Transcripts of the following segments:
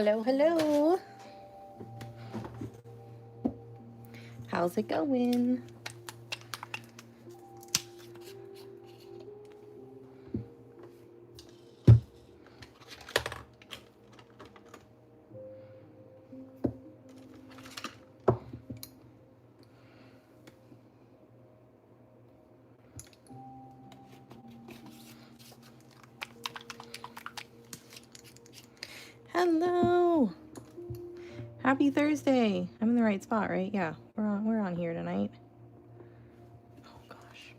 Hello, hello. How's it going? Hello. Happy Thursday. I'm in the right spot, right? Yeah, we're on here tonight. Oh gosh.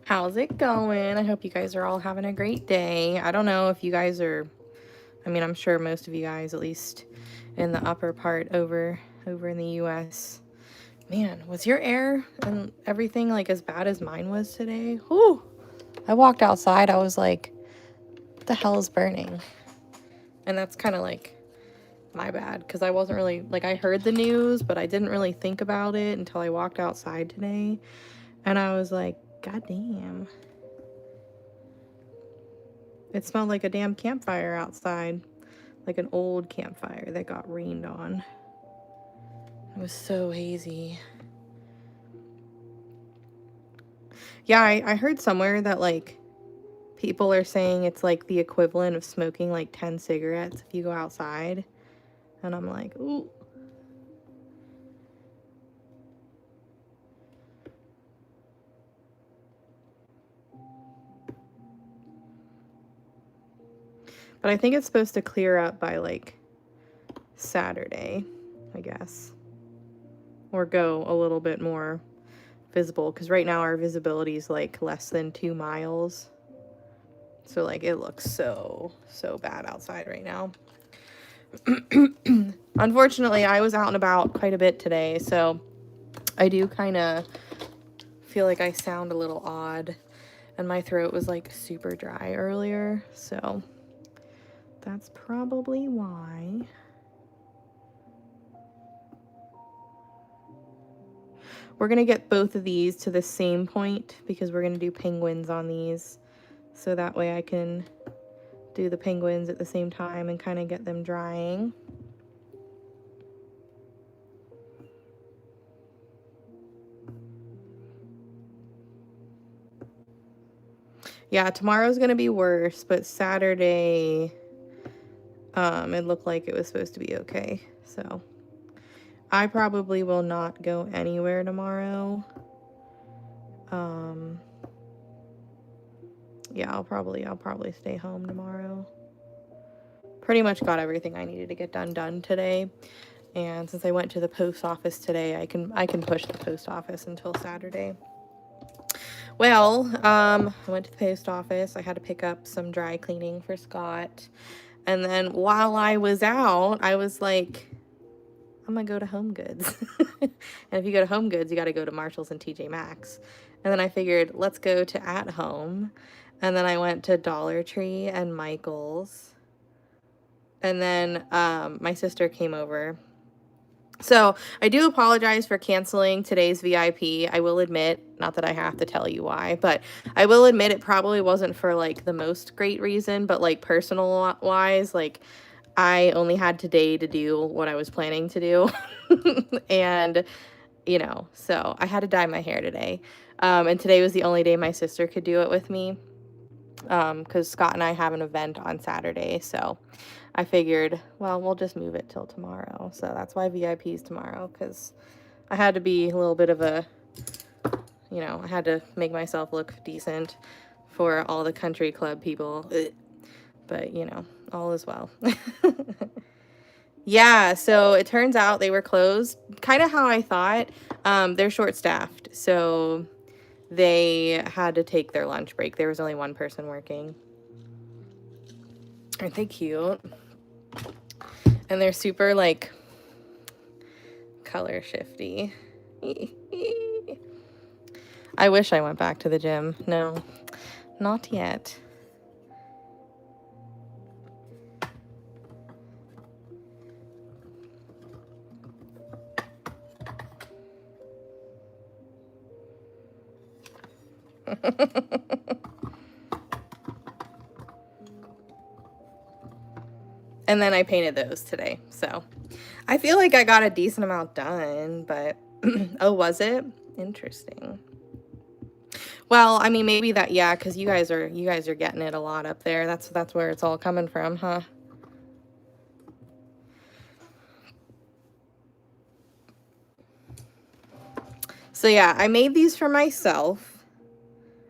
How's it going? I hope you guys are all having a great day. I don't know if you guys are, I mean, I'm sure most of you guys, at least in the upper part over in the US. Man, was your air and everything like as bad as mine was today? Whew. I walked outside, I was like, what the hell is burning? And that's kind of like my bad, because I wasn't really, like, I heard the news, but I didn't really think about it until I walked outside today. And I was like, God damn. It smelled like a damn campfire outside. Like an old campfire that got rained on. It was so hazy. Yeah, I heard somewhere that, like, people are saying it's like the equivalent of smoking like 10 cigarettes if you go outside. And I'm like, ooh. But I think it's supposed to clear up by like Saturday, I guess. Or go a little bit more visible, because right now our visibility is like less than 2 miles. So like it looks so bad outside right now. Unfortunately, I was out and about quite a bit today, so I do kind of feel like I sound a little odd, and my throat was like super dry earlier, so that's probably why. We're gonna get both of these to the same point because we're gonna do penguins on these, so that way I can do the penguins at the same time and kind of get them drying. Yeah, tomorrow's gonna be worse, but Saturday, it looked like it was supposed to be okay. So I probably will not go anywhere tomorrow. Yeah, I'll probably stay home tomorrow. Pretty much got everything I needed to get done today. And since I went to the post office today, I can push the post office until Saturday. Well, I went to the post office. I had to pick up some dry cleaning for Scott. And then while I was out, I was like, I'm gonna go to Home Goods. And if you go to Home Goods, you gotta go to Marshall's and TJ Maxx. And then I figured, let's go to At Home. And then I went to Dollar Tree and Michael's. And then my sister came over. So I do apologize for canceling today's VIP. I will admit, not that I have to tell you why, but I will admit it probably wasn't for like the most great reason, but like personal wise, like I only had today to do what I was planning to do. And, you know, so I had to dye my hair today. And today was the only day my sister could do it with me. Because Scott and I have an event on Saturday, so I figured, well, we'll just move it till tomorrow. So that's why VIP is tomorrow, because I had to be a little bit of a, you know, I had to make myself look decent for all the country club people. But, you know, all is well. Yeah, so it turns out they were closed, kind of how I thought. They're short-staffed, so they had to take their lunch break. There was only one person working. Aren't they cute? And they're super, like, color shifty. I wish I went back to the gym. No, not yet. And then I painted those today, so I feel like I got a decent amount done, but oh, was it? Interesting. Well, I mean, maybe that, yeah, because you guys are getting it a lot up there. That's where it's all coming from, huh? So yeah, I made these for myself,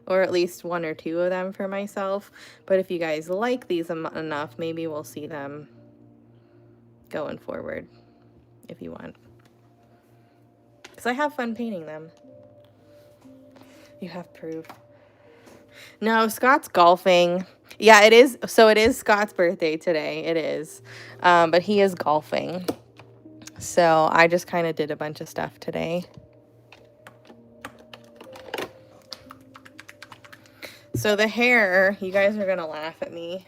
or at least one or two of them for myself. But if you guys like these enough, maybe we'll see them going forward if you want. Because I have fun painting them. You have proof. No, Scott's golfing. Yeah, it is. So it is Scott's birthday today. It is. But he is golfing. So I just kind of did a bunch of stuff today. So the hair, you guys are going to laugh at me.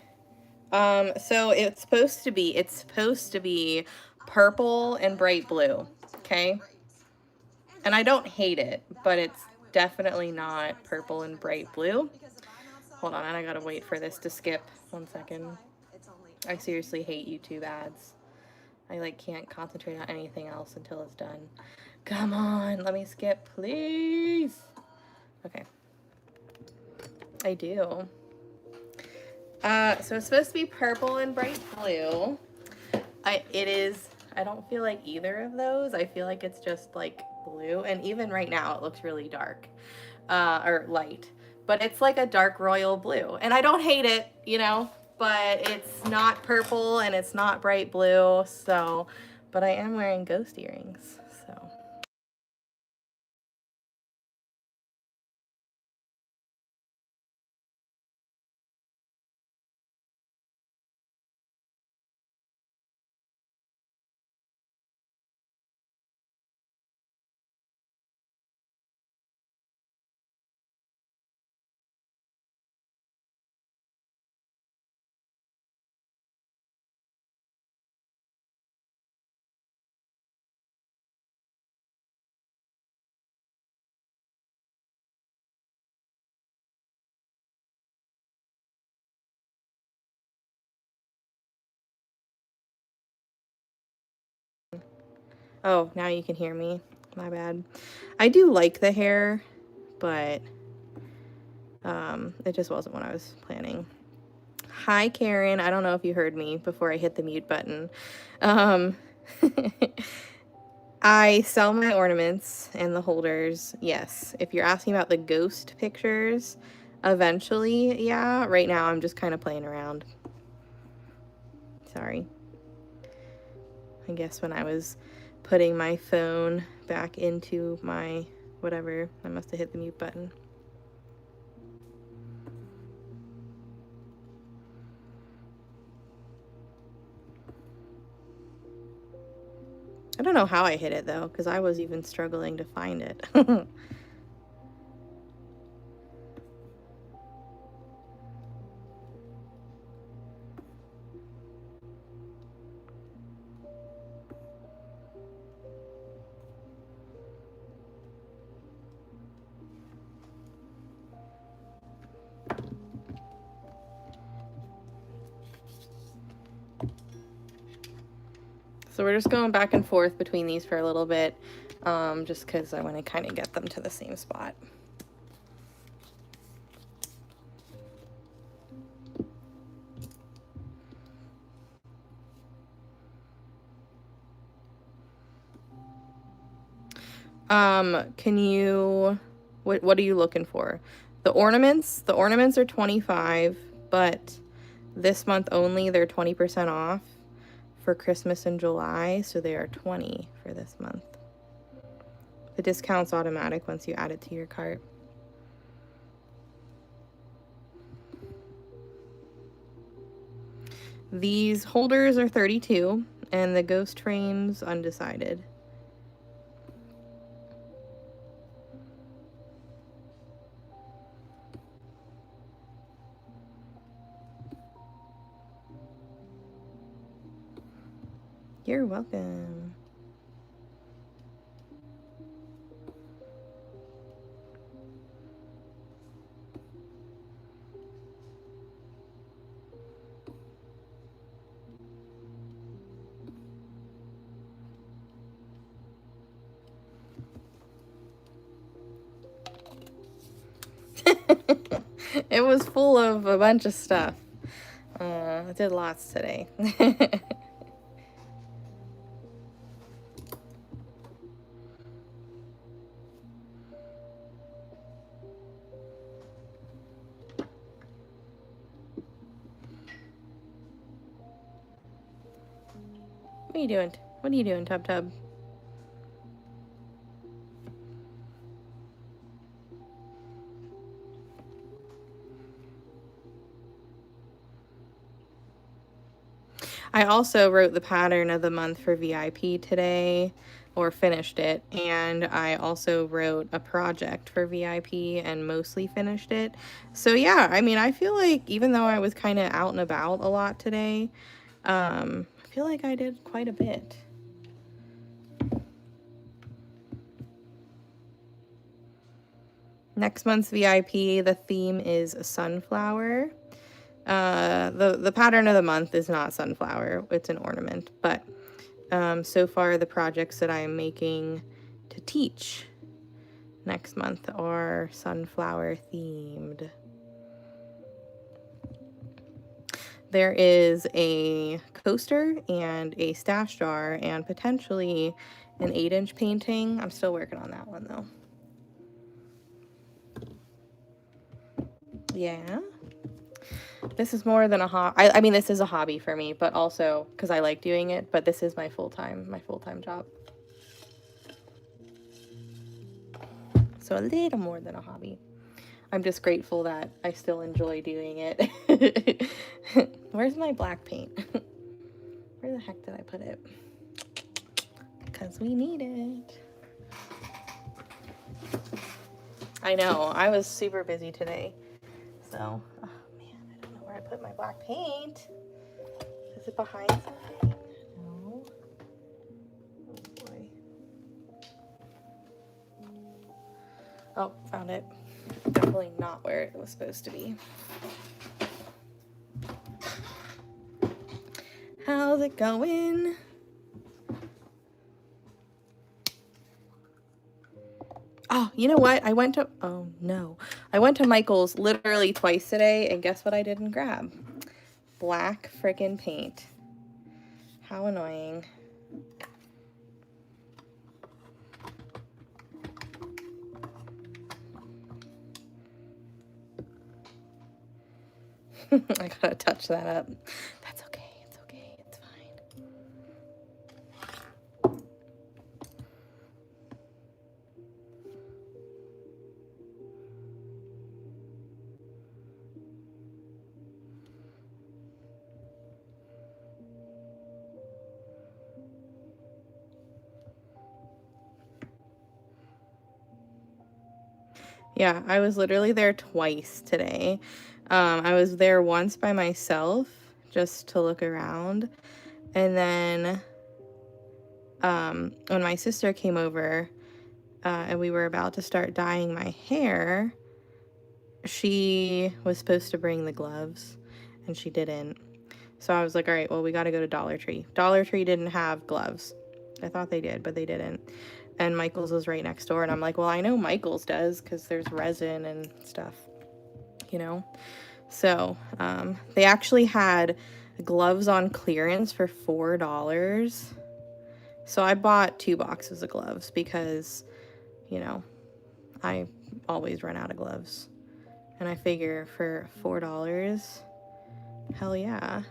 So it's supposed to be purple and bright blue. Okay. And I don't hate it, but it's definitely not purple and bright blue. Hold on, I gotta wait for this to skip. 1 second. I seriously hate YouTube ads. I like can't concentrate on anything else until it's done. Come on, let me skip, please. Okay. I do. So it's supposed to be purple and bright blue. It is. I don't feel like either of those. I feel like it's just like blue, and even right now it looks really dark, or light. But it's like a dark royal blue, and I don't hate it, you know. But it's not purple and it's not bright blue. So, but I am wearing ghost earrings. So. Oh, now you can hear me. My bad. I do like the hair, but it just wasn't what I was planning. Hi, Karen. I don't know if you heard me before I hit the mute button. I sell my ornaments and the holders. Yes. If you're asking about the ghost pictures, eventually, yeah. Right now, I'm just kind of playing around. Sorry. I guess when I was putting my phone back into my whatever, I must have hit the mute button. I don't know how I hit it though, because I was even struggling to find it. So we're just going back and forth between these for a little bit, just because I want to kind of get them to the same spot. Can you, what are you looking for? The ornaments are 25, but this month only they're 20% off for Christmas in July, so they are 20 for this month. The discount's automatic once you add it to your cart. These holders are $32, and the ghost frames undecided. You're welcome. It was full of a bunch of stuff. I did lots today. What are you doing? What are you doing, Tub Tub? I also wrote the pattern of the month for VIP today, or finished it, and I also wrote a project for VIP and mostly finished it. So yeah, I mean, I feel like even though I was kind of out and about a lot today, I feel like I did quite a bit. Next month's VIP, the theme is sunflower. The pattern of the month is not sunflower, it's an ornament, but so far the projects that I am making to teach next month are sunflower themed. There is a coaster and a stash jar and potentially an 8-inch painting. I'm still working on that one though. Yeah. This is more than a hobby. I mean, this is a hobby for me, but also because I like doing it, but this is my full-time job. So a little more than a hobby. I'm just grateful that I still enjoy doing it. Where's my black paint? Where the heck did I put it? Because we need it. I know, I was super busy today. So, oh man, I don't know where I put my black paint. Is it behind something? No. Oh boy. Oh, found it. Definitely not where it was supposed to be. How's it going? Oh, you know what? I went to Michael's literally twice today, and guess what I didn't grab? Black friggin' paint. How annoying. I gotta touch that up. That's okay. It's okay. It's fine. Yeah, I was literally there twice today. I was there once by myself just to look around. And then when my sister came over and we were about to start dyeing my hair, she was supposed to bring the gloves and she didn't. So I was like, all right, well, we got to go to Dollar Tree. Dollar Tree didn't have gloves. I thought they did, but they didn't. And Michael's was right next door. And I'm like, well, I know Michael's does because there's resin and stuff, you know? So they actually had gloves on clearance for $4. So I bought 2 boxes of gloves because, you know, I always run out of gloves. And I figure for $4, hell yeah.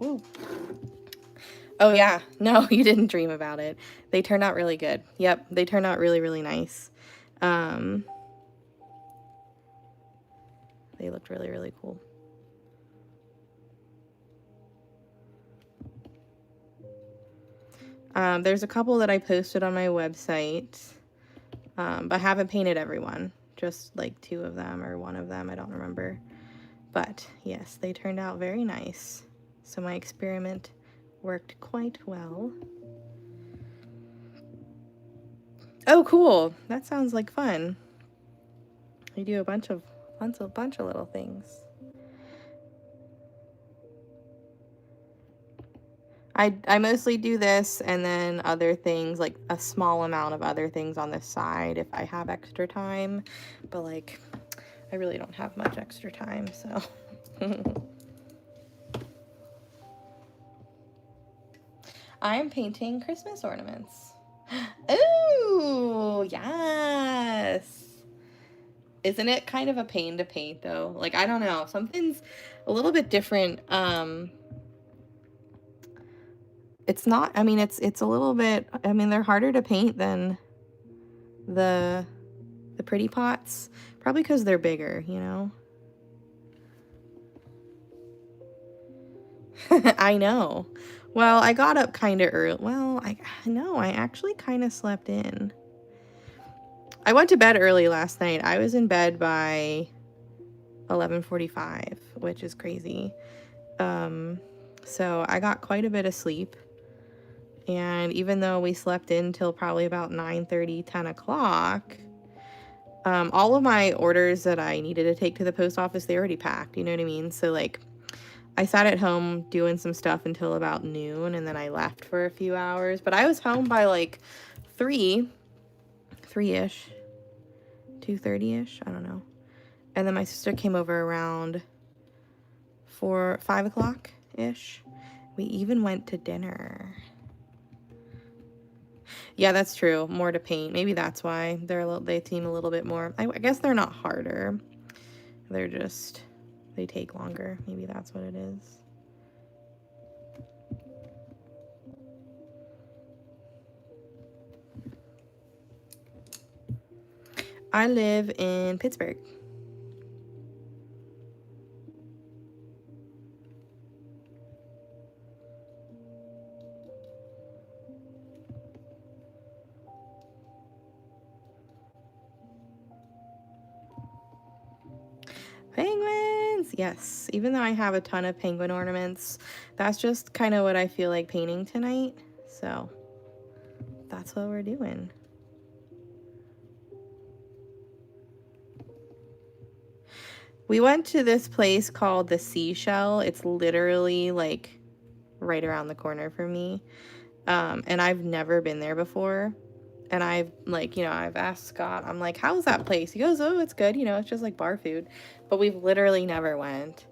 Ooh. Oh yeah, no, you didn't dream about it. They turned out really good. Yep, they turned out really, really nice. They They looked really, really cool. There's a couple that I posted on my website, but I haven't painted everyone. Just like 2 of them or 1 of them, I don't remember. But yes, they turned out very nice. So my experiment worked quite well. Oh, cool. That sounds like fun. We do a bunch of little things. I mostly do this and then other things, like a small amount of other things on the side if I have extra time. But like, I really don't have much extra time, so. I am painting Christmas ornaments. Ooh, yes. Isn't it kind of a pain to paint though? Like, I don't know, something's a little bit different. It's not, I mean, it's a little bit, I mean, they're harder to paint than the pretty pots, probably because they're bigger, you know. I know. Well, I got up kind of early. Well, I actually kind of slept in. I went to bed early last night. I was in bed by 11:45, which is crazy. So I got quite a bit of sleep. And even though we slept in till probably about 9:30, 10 o'clock, all of my orders that I needed to take to the post office, they already packed, you know what I mean? So like, I sat at home doing some stuff until about noon, and then I left for a few hours. But I was home by like 3-ish, 2:30-ish, I don't know. And then my sister came over around 5 o'clock-ish. We even went to dinner. Yeah, that's true. More to paint. Maybe that's why they seem a little bit more. I guess they're not harder. They're just, they take longer. Maybe that's what it is. I live in Pittsburgh. Penguins! Yes, even though I have a ton of penguin ornaments, that's just kind of what I feel like painting tonight. So that's what we're doing. We went to this place called the Seashell. It's literally like right around the corner from me. And I've never been there before. And I've like, you know, I've asked Scott, I'm like, how's that place? He goes, oh, it's good. You know, it's just like bar food. But we've literally never went.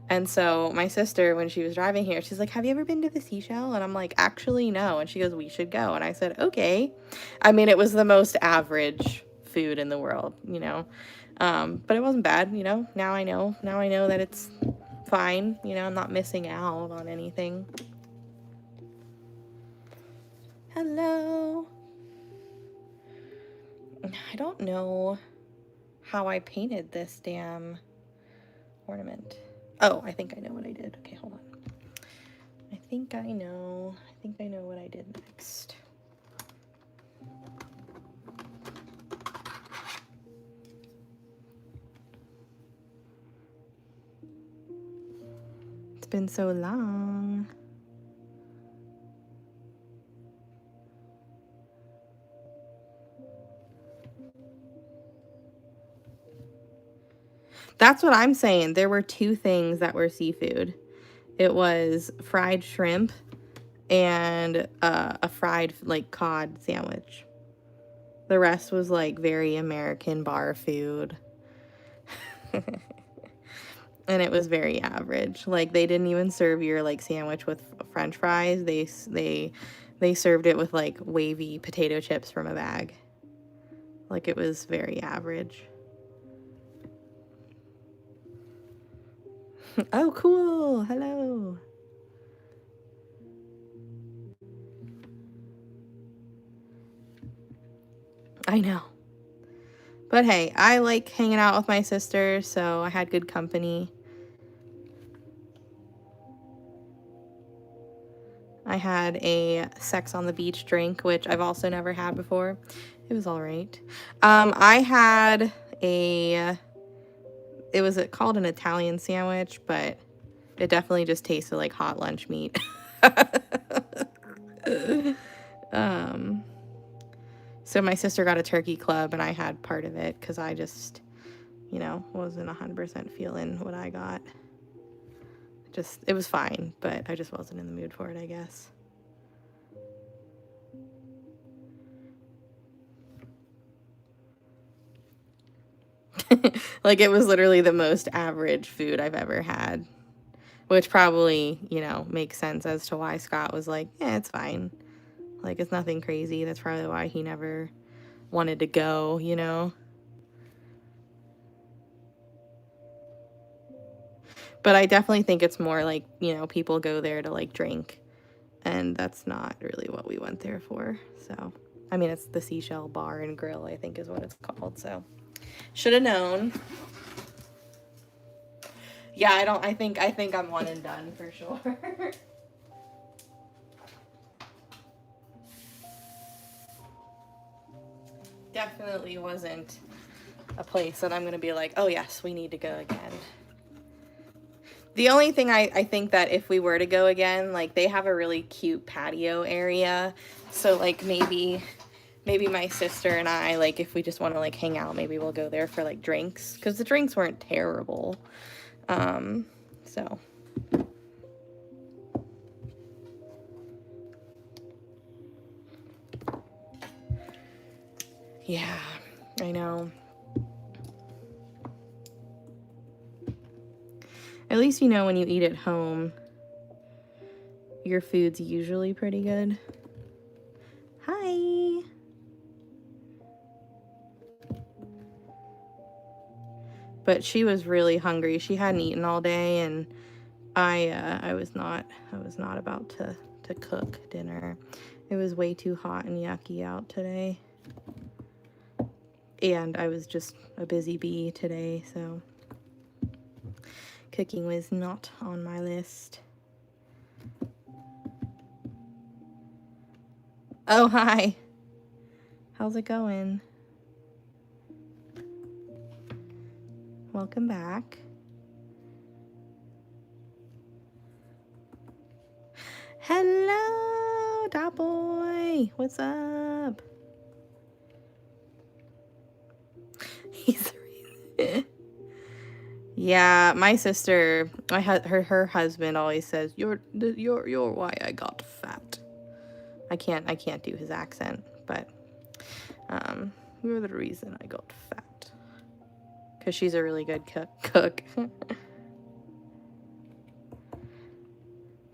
And so my sister, when she was driving here, she's like, have you ever been to the Seashell? And I'm like, actually, no. And she goes, we should go. And I said, okay. I mean, it was the most average food in the world, you know. But it wasn't bad, you know. Now I know that it's fine. You know, I'm not missing out on anything. Hello. I don't know how I painted this damn ornament. Oh, I think I know what I did. Okay, hold on. I think I know what I did next. It's been so long. That's what I'm saying. There were 2 things that were seafood. It was fried shrimp and a fried like cod sandwich. The rest was like very American bar food. And it was very average. Like they didn't even serve your like sandwich with French fries. They served it with like wavy potato chips from a bag. Like it was very average. Oh, cool. Hello. I know. But hey, I like hanging out with my sister, so I had good company. I had a Sex on the Beach drink, which I've also never had before. It was all right. I had it was called an Italian sandwich, but it definitely just tasted like hot lunch meat. So my sister got a turkey club and I had part of it because I just, wasn't 100% feeling what I got. It was fine, but I just wasn't in the mood for it, I guess. Like, it was literally the most average food I've ever had, which probably, makes sense as to why Scott was like, yeah, it's fine. Like, it's nothing crazy. That's probably why he never wanted to go, But I definitely think it's more like, people go there to, like, drink. And that's not really what we went there for. So, I mean, it's the Seashell Bar and Grill, I think is what it's called. So, should have known. Yeah, I think I'm one and done for sure. Definitely wasn't a place that I'm going to be like, oh yes, we need to go again. The only thing I think that if we were to go again, like, they have a really cute patio area. So, like, maybe my sister and I, like, if we just want to, like, hang out, maybe we'll go there for, like, drinks. Because the drinks weren't terrible. So. Yeah, I know. At least when you eat at home, your food's usually pretty good. Hi. But she was really hungry. She hadn't eaten all day, and I was not about to cook dinner. It was way too hot and yucky out today. And I was just a busy bee today, so cooking was not on my list. Oh, hi. How's it going? Welcome back. Hello, Dot Boy. What's up? He's yeah, my sister, her husband always says, "You're why I got fat." I can't do his accent, but you're the reason I got fat. Because she's a really good cook.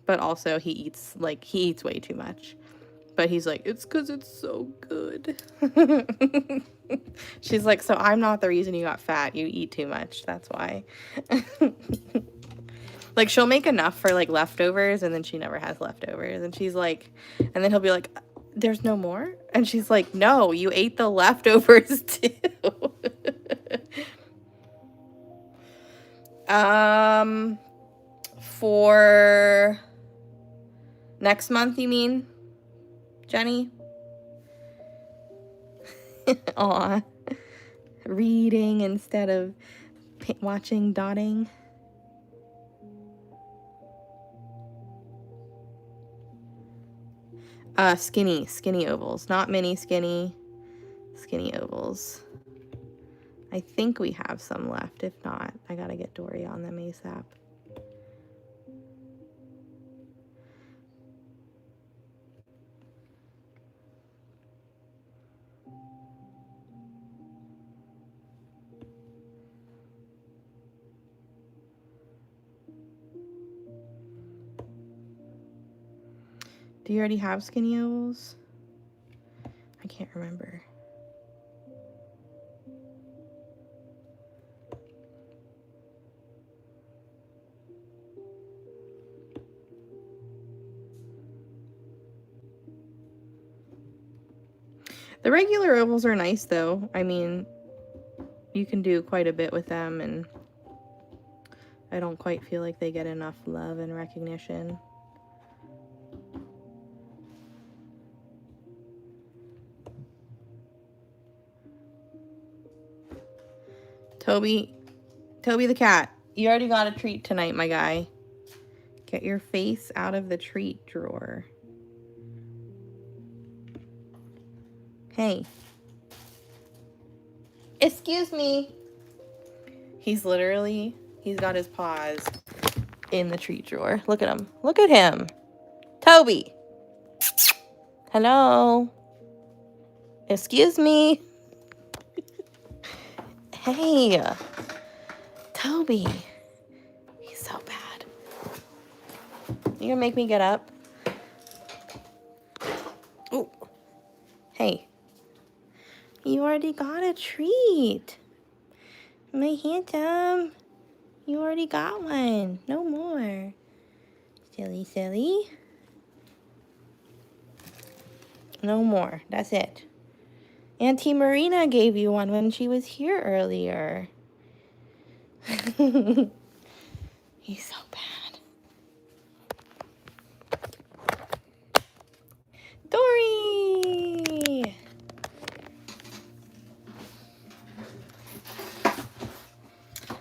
But also he eats way too much. But he's like, it's because it's so good. She's like, so I'm not the reason you got fat. You eat too much. That's why. Like, she'll make enough for, like, leftovers, and then she never has leftovers. And she's like, and then he'll be like, there's no more? And she's like, no, you ate the leftovers too. For next month, you mean, Jenny? Aw. Reading instead of watching dotting. Skinny ovals, not mini skinny ovals. I think we have some left. If not, I gotta get Dory on them ASAP. Do you already have skinny ovals? I can't remember. The regular ovals are nice, though. I mean, you can do quite a bit with them, and I don't quite feel like they get enough love and recognition. Toby the cat, you already got a treat tonight, my guy. Get your face out of the treat drawer. Hey. Excuse me. He's got his paws in the treat drawer. Look at him. Look at him. Toby. Hello. Excuse me. Hey. Toby. He's so bad. You gonna make me get up? Oh. Hey. You already got a treat. My handsome. You already got one. No more. Silly. No more. That's it. Auntie Marina gave you one when she was here earlier. He's so bad. Dory!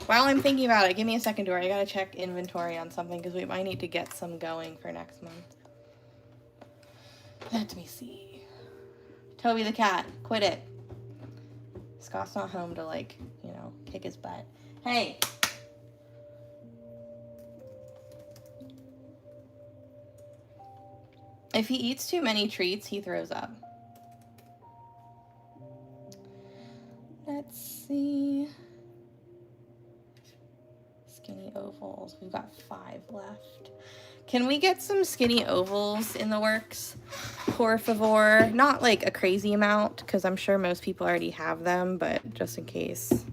While I'm thinking about it, give me a second, Dory. I gotta check inventory on something because we might need to get some going for next month. Let me see. Toby the cat, quit it. Scott's not home to, like, you know, kick his butt. Hey! If he eats too many treats, he throws up. Let's see. Skinny ovals. We've got 5 left. Can we get some skinny ovals in the works? Por favor. Not like a crazy amount, because I'm sure most people already have them, but just in case.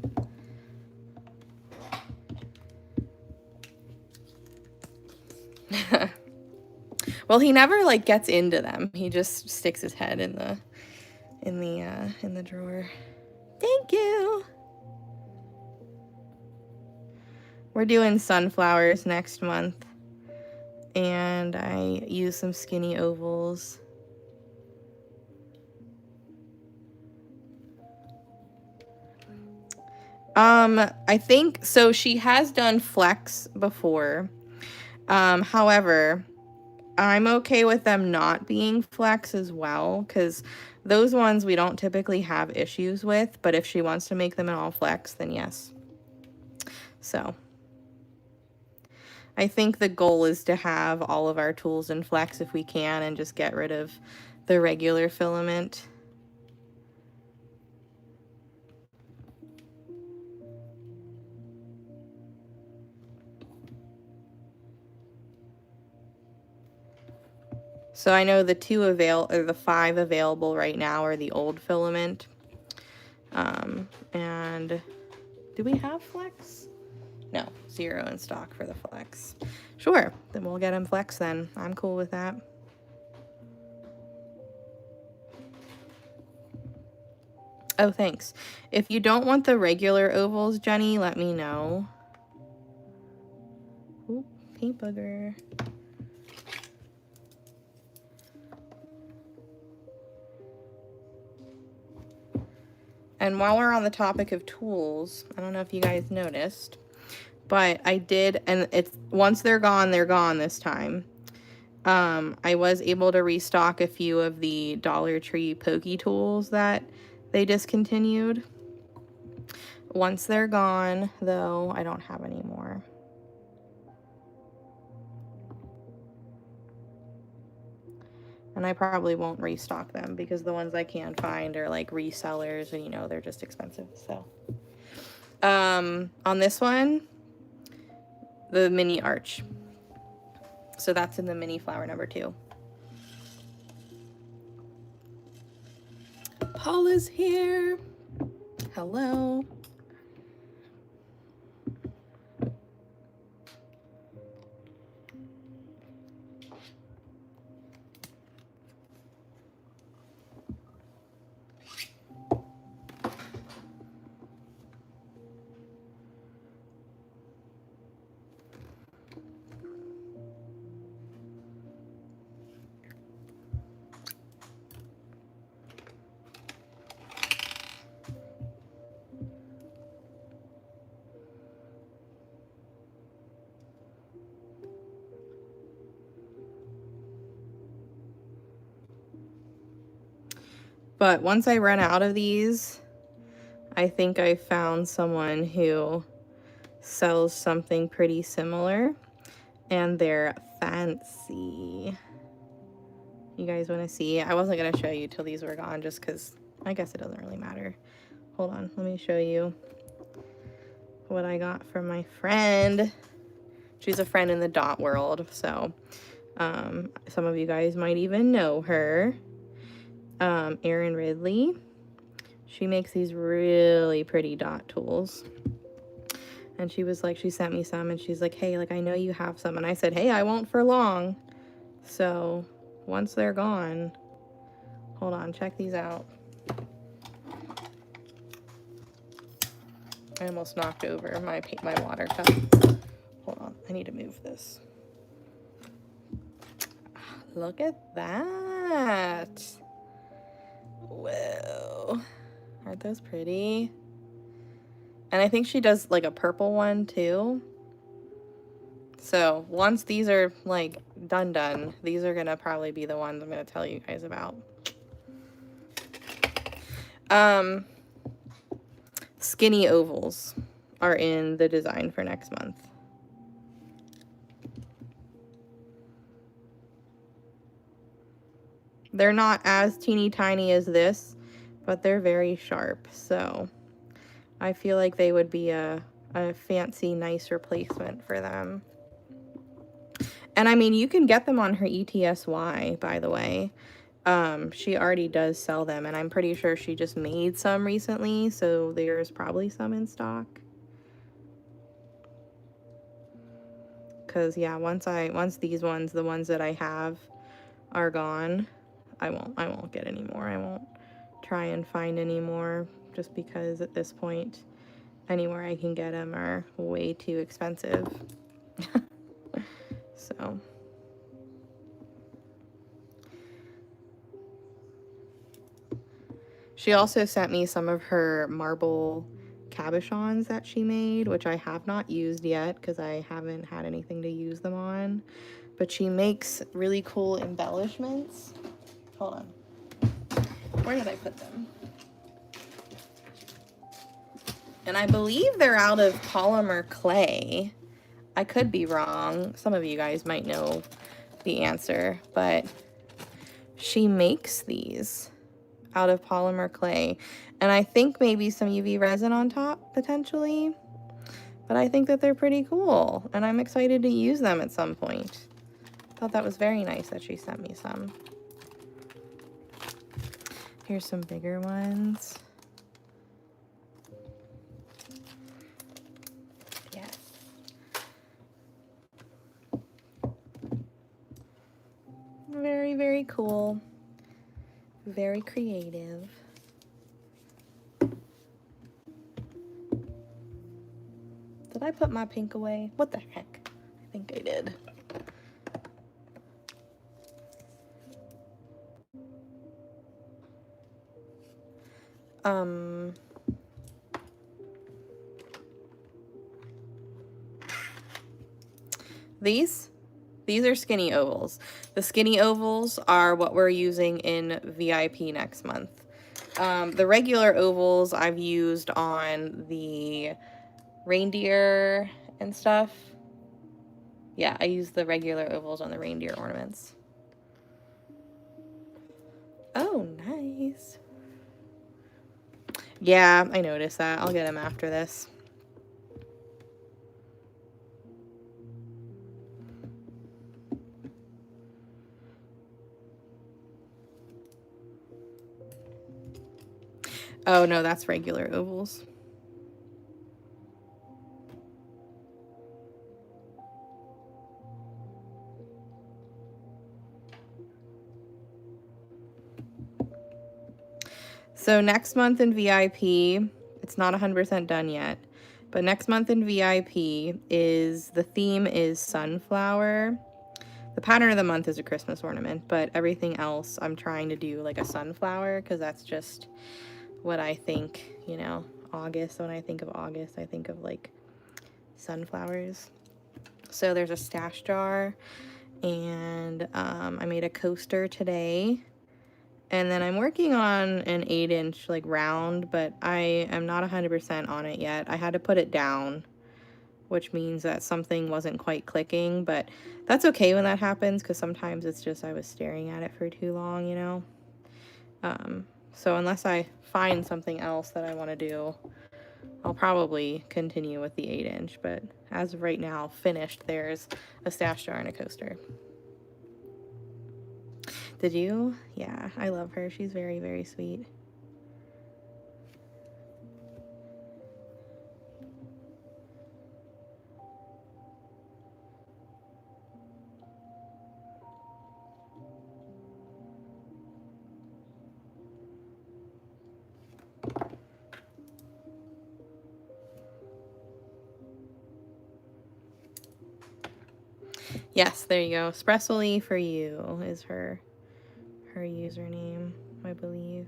Well, he never like gets into them. He just sticks his head in the drawer. Thank you. We're doing sunflowers next month, and I use some skinny ovals. I think so. She has done flecks before. However, I'm okay with them not being flecks as well, because those ones we don't typically have issues with, but if she wants to make them in all flecks, then yes. So I think the goal is to have all of our tools in flecks if we can, and just get rid of the regular filament. So I know the 5 available right now are the old filament. And do we have flex? No, 0 in stock for the flex. Sure, then we'll get him flex then. I'm cool with that. Oh, thanks. If you don't want the regular ovals, Jenny, let me know. Ooh, paint booger. And while we're on the topic of tools, I don't know if you guys noticed, but I did, and it's once they're gone this time. I was able to restock a few of the Dollar Tree pokey tools that they discontinued. Once they're gone, though, I don't have any more. And I probably won't restock them because the ones I can find are like resellers, and you know, they're just expensive. So on this one, the mini arch. So that's in the mini flower number 2. Paula's here. Hello. But once I run out of these, I think I found someone who sells something pretty similar, and they're fancy. You guys want to see? I wasn't going to show you till these were gone just because I guess it doesn't really matter. Hold on, let me show you what I got from my friend. She's a friend in the dot world, so some of you guys might even know her. Erin Ridley. She makes these really pretty dot tools. And she was like, she sent me some and she's like, hey, like, I know you have some. And I said, hey, I won't for long. So once they're gone, hold on, check these out. I almost knocked over my water cup. Hold on, I need to move this. Look at that. Whoa. Aren't those pretty? And I think she does like a purple one too. So once these are like done, these are gonna probably be the ones I'm gonna tell you guys about. Skinny ovals are in the design for next month. They're not as teeny tiny as this, but they're very sharp. So I feel like they would be a fancy, nice replacement for them. And I mean, you can get them on her ETSY, by the way. She already does sell them, and I'm pretty sure she just made some recently, so there's probably some in stock. Because yeah, once these ones, the ones that I have, are gone, I won't get any more. I won't try and find any more, just because at this point, anywhere I can get them are way too expensive. So. She also sent me some of her marble cabochons that she made, which I have not used yet because I haven't had anything to use them on. But she makes really cool embellishments. Hold on. Where did I put them? And I believe they're out of polymer clay. I could be wrong. Some of you guys might know the answer, but she makes these out of polymer clay, and I think maybe some UV resin on top potentially, but I think that they're pretty cool and I'm excited to use them at some point. Thought that was very nice that she sent me some. Here's some bigger ones. Yes. Very, very cool. Very creative. Did I put my pink away? What the heck? I think I did. These are skinny ovals. The skinny ovals are what we're using in VIP next month. The regular ovals I've used on the reindeer and stuff. Yeah, I use the regular ovals on the reindeer ornaments. Oh, nice. Yeah, I noticed that. I'll get them after this. Oh, no, that's regular ovals. So next month in VIP, it's not 100% done yet, but next month in VIP the theme is sunflower. The pattern of the month is a Christmas ornament, but everything else I'm trying to do like a sunflower because that's just what I think, you know, August. When I think of August, I think of like sunflowers. So there's a stash jar, and I made a coaster today, And then I'm working on an 8-inch like round, but I am not 100% on it yet. I had to put it down, which means that something wasn't quite clicking, but that's okay when that happens, because sometimes it's just I was staring at it for too long, you know? So unless I find something else that I want to do, I'll probably continue with the 8-inch, but as of right now, finished, there's a stash jar and a coaster. Did you? Yeah, I love her. She's very, very sweet. Yes, there you go. Espressoli for you is her username, I believe.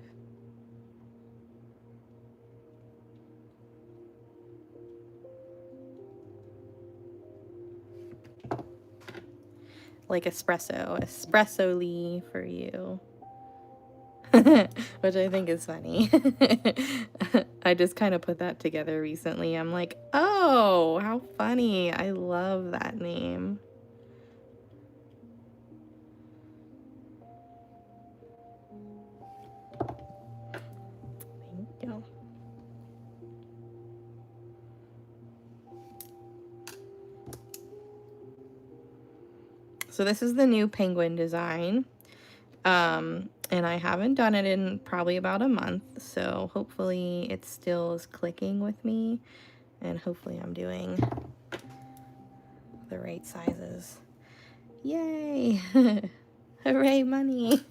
Like espresso. Espressoli for you. Which I think is funny. I just kind of put that together recently. I'm like, oh, how funny. I love that name. Thank you. So this is the new penguin design. And I haven't done it in probably about a month, so hopefully it still is clicking with me, and hopefully I'm doing the right sizes. Yay! Hooray, money!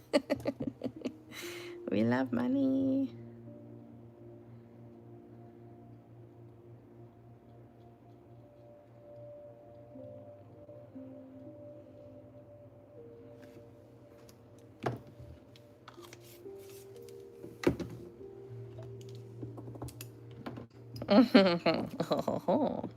We love money. Oh.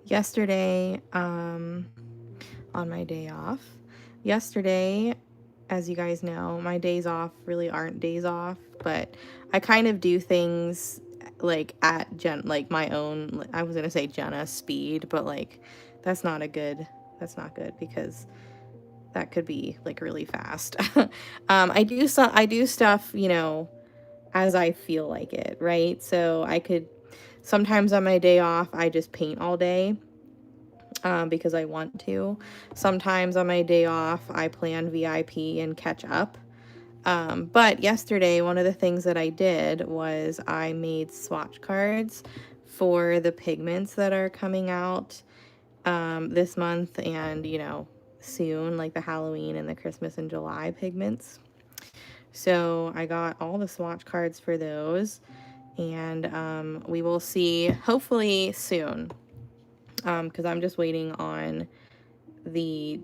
Yesterday, on my day off. Yesterday, as you guys know, my days off really aren't days off, but I kind of do things like at like my own, I was gonna say Jenna's speed, but like that's not good because that could be like really fast. I do stuff, you know, as I feel like it, right? So I could sometimes on my day off I just paint all day. Because I want to. Sometimes on my day off, I plan VIP and catch up. But yesterday, one of the things that I did was I made swatch cards for the pigments that are coming out this month and, you know, soon, like the Halloween and the Christmas and July pigments. So I got all the swatch cards for those, and we will see hopefully soon. Because I'm just waiting on the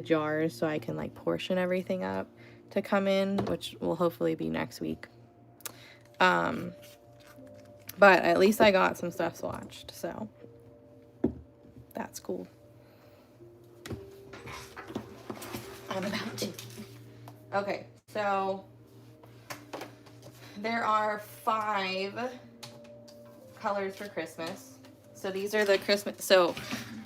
jars so I can like portion everything up to come in, which will hopefully be next week. But at least I got some stuff swatched, so that's cool. I'm about to. Okay, so there are 5 colors for Christmas. So these are the Christmas, so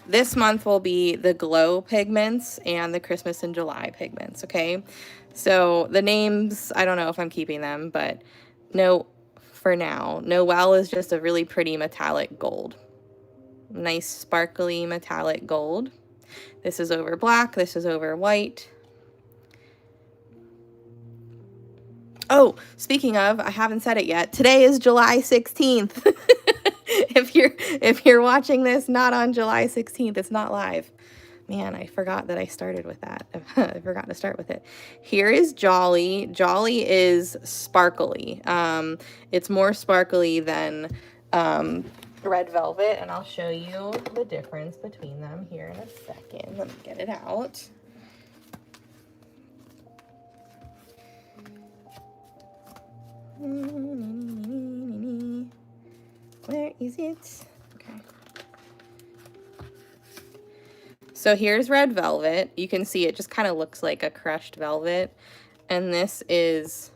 this month will be the glow pigments and the Christmas and July pigments, okay? So the names, I don't know if I'm keeping them, but no, for now, Noel is just a really pretty metallic gold. Nice sparkly metallic gold. This is over black, this is over white. Oh, speaking of, I haven't said it yet. Today is July 16th. If you're watching this not on July 16th, it's not live. Man, I forgot that I started with that. I forgot to start with it. Here is Jolly. Jolly is sparkly. It's more sparkly than red velvet, and I'll show you the difference between them here in a second. Let me get it out. Where is it? Okay. So here's red velvet. You can see it just kind of looks like a crushed velvet. And this is,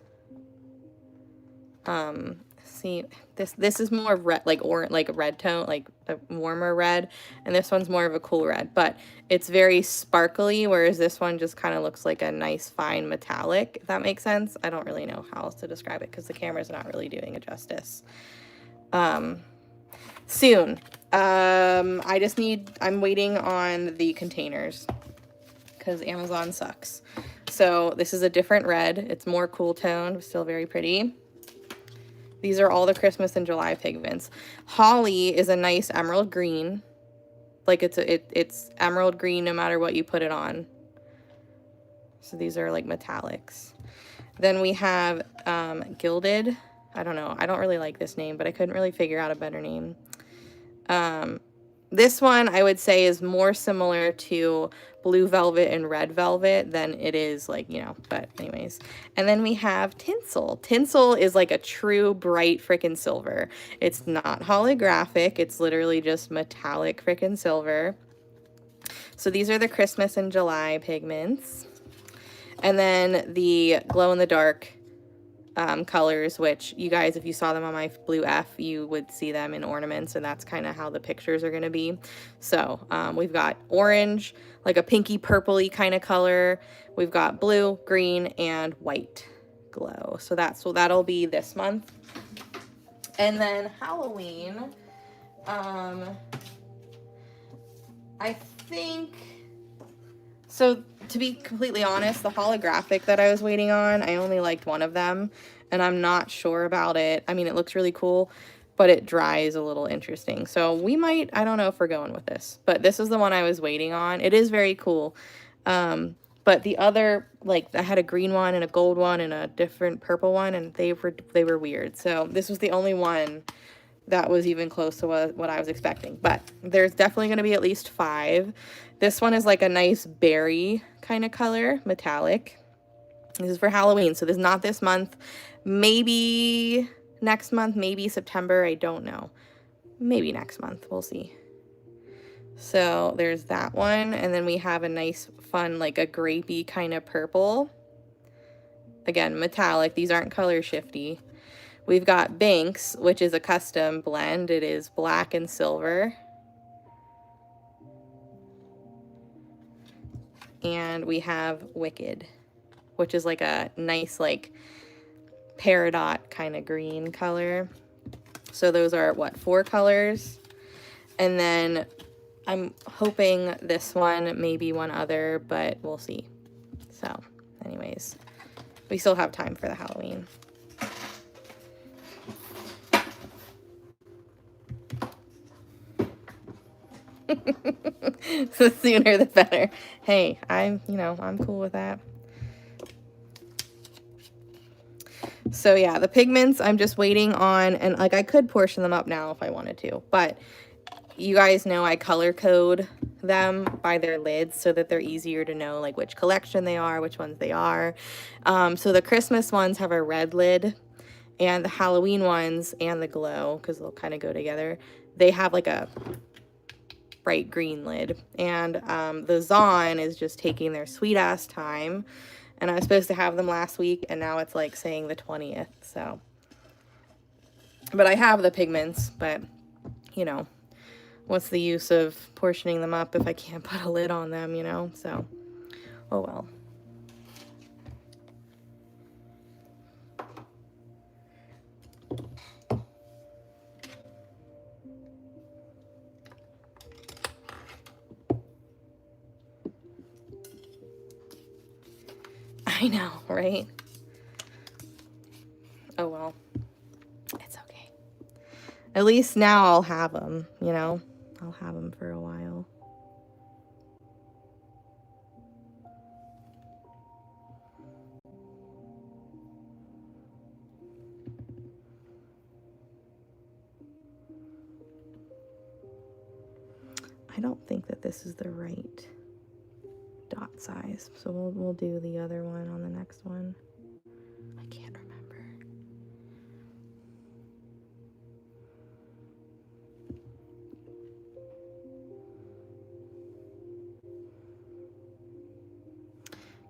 see, this is more red, like a red tone, like a warmer red. And this one's more of a cool red, but it's very sparkly, whereas this one just kind of looks like a nice fine metallic, if that makes sense. I don't really know how else to describe it because the camera's not really doing it justice. Soon. I'm waiting on the containers because Amazon sucks. So this is a different red. It's more cool toned, still very pretty. These are all the Christmas and July pigments. Holly is a nice emerald green. Like it's emerald green no matter what you put it on. So these are like metallics. Then we have gilded. I don't know. I don't really like this name, but I couldn't really figure out a better name. This one I would say is more similar to blue velvet and red velvet than it is like, you know, but anyways. And then we have tinsel. Tinsel is like a true bright frickin' silver. It's not holographic. It's literally just metallic frickin' silver. So these are the Christmas and July pigments. And then the glow in the dark colors, which you guys, if you saw them on my Blue F, you would see them in ornaments, and that's kind of how the pictures are going to be. So we've got orange, like a pinky purpley kind of color. We've got blue, green, and white glow. So that'll be this month. And then Halloween, I think, so to be completely honest, the holographic that I was waiting on, I only liked one of them, and I'm not sure about it. I mean, it looks really cool, but it dries a little interesting. So we might, I don't know if we're going with this, but this is the one I was waiting on. It is very cool. But the other, like, I had a green one and a gold one and a different purple one, and they were weird. So this was the only one that was even close to what I was expecting. But there's definitely going to be at least 5. This one is like a nice berry kind of color, metallic. This is for Halloween, so this is not this month. Maybe next month, maybe September, I don't know. Maybe next month, we'll see. So there's that one, and then we have a nice, fun, like a grapey kind of purple. Again, metallic. These aren't color shifty. We've got Banks, which is a custom blend. It is black and silver. And we have Wicked, which is like a nice, like, peridot kind of green color. So those are, what, 4 colors? And then I'm hoping this one, maybe one other, but we'll see. So, anyways, we still have time for the Halloween. The sooner the better. Hey, I'm cool with that. So yeah, the pigments I'm just waiting on, and like I could portion them up now if I wanted to, but you guys know I color code them by their lids so that they're easier to know like which collection they are, which ones they are. So the Christmas ones have a red lid, and the Halloween ones and the glow, because they'll kind of go together, they have like a bright green lid. And the Zon is just taking their sweet ass time, and I was supposed to have them last week, and now it's like saying the 20th. So, but I have the pigments, but you know, what's the use of portioning them up if I can't put a lid on them, you know? So, oh well. I know, right? Oh well. It's okay. At least now I'll have them, you know? I'll have them for a while. I don't think that this is the right dot size, so we'll do the other one on the next one. I can't remember.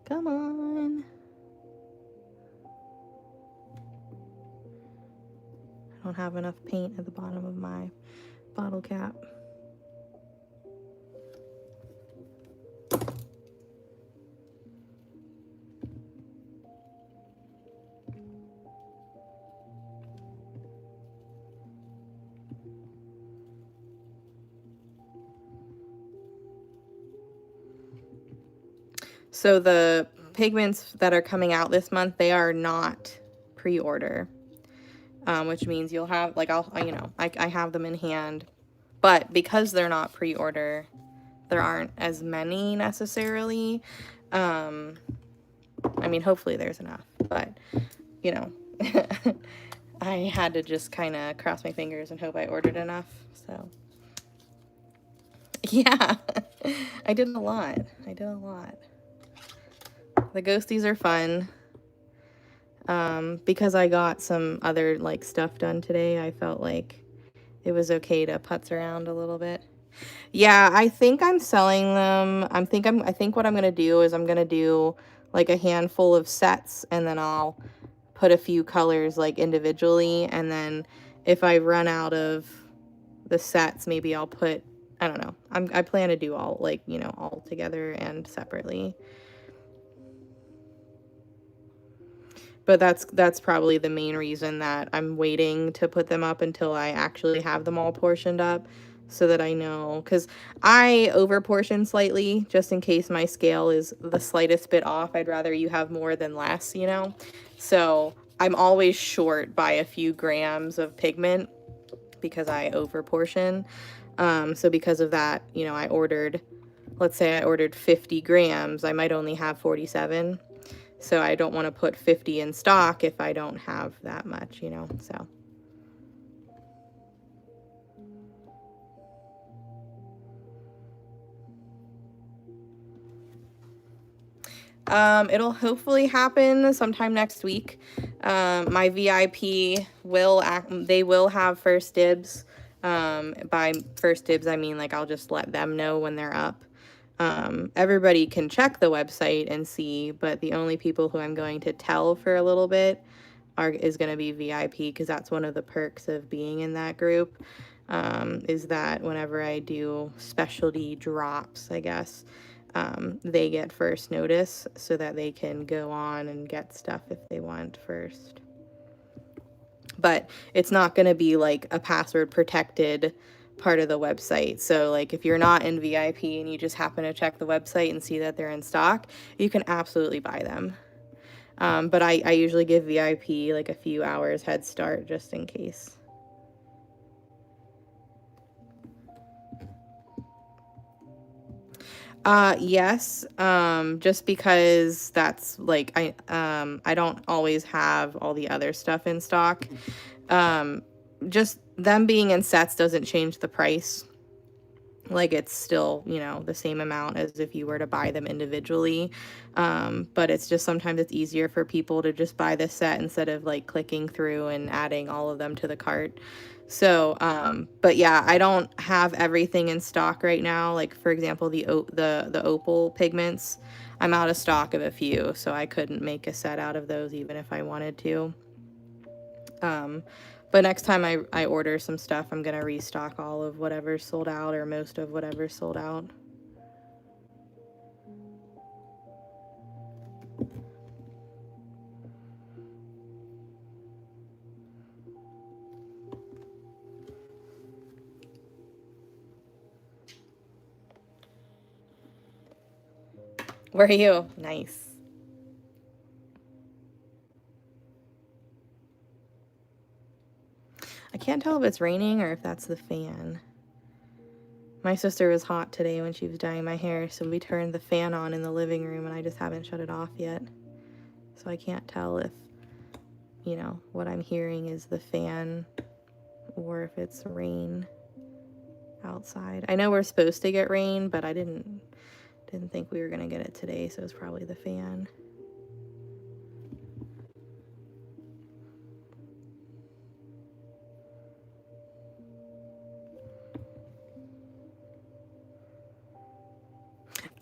Come on. I don't have enough paint at the bottom of my bottle cap. So the pigments that are coming out this month, they are not pre-order, which means you'll have, like, I have them in hand, but because they're not pre-order, there aren't as many necessarily. I mean, hopefully there's enough, but, you know, I had to just kind of cross my fingers and hope I ordered enough, so. Yeah, I did a lot. The ghosties are fun. Because I got some other, like, stuff done today, I felt like it was okay to putz around a little bit. Yeah, I think I'm selling them. I think what I'm gonna do is I'm gonna do like a handful of sets, and then I'll put a few colors like individually, and then if I run out of the sets, maybe I'll put, I don't know. I plan to do all, like, you know, all together and separately. But that's probably the main reason that I'm waiting to put them up until I actually have them all portioned up, so that I know, because I over portion slightly just in case my scale is the slightest bit off. I'd rather you have more than less, you know? So I'm always short by a few grams of pigment because I over portion. So because of that, you know, let's say I ordered 50 grams, I might only have 47. So I don't want to put 50 in stock if I don't have that much, you know, so. It'll hopefully happen sometime next week. My VIP will have first dibs. By first dibs, I mean, like, I'll just let them know when they're up. Everybody can check the website and see, but the only people who I'm going to tell for a little bit is going to be VIP, because that's one of the perks of being in that group, is that whenever I do specialty drops, I guess, they get first notice so that they can go on and get stuff if they want first. But it's not going to be like a password protected part of the website. So, like, if you're not in VIP and you just happen to check the website and see that they're in stock, you can absolutely buy them. But I usually give VIP like a few hours head start just in case. Yes, just because that's like, I don't always have all the other stuff in stock. Just them being in sets doesn't change the price. Like, it's still, you know, the same amount as if you were to buy them individually. But it's just, sometimes it's easier for people to just buy the set instead of like clicking through and adding all of them to the cart. So, but yeah, I don't have everything in stock right now. Like, for example, the opal pigments, I'm out of stock of a few, so I couldn't make a set out of those even if I wanted to. But next time I order some stuff, I'm going to restock all of whatever's sold out, or most of whatever's sold out. Where are you? Nice. I can't tell if it's raining or if that's the fan. My sister was hot today when she was dyeing my hair, so we turned the fan on in the living room, and I just haven't shut it off yet. So I can't tell if, you know, what I'm hearing is the fan or if it's rain. outside. I know we're supposed to get rain, but I didn't think we were gonna get it today, so it's probably the fan.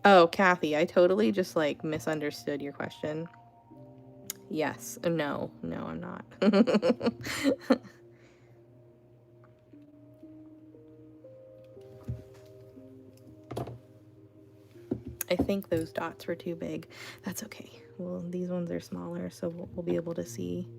Oh, Kathy, I totally just like misunderstood your question. Yes. No, I'm not. I think those dots were too big. That's okay. Well, these ones are smaller, so we'll be able to see.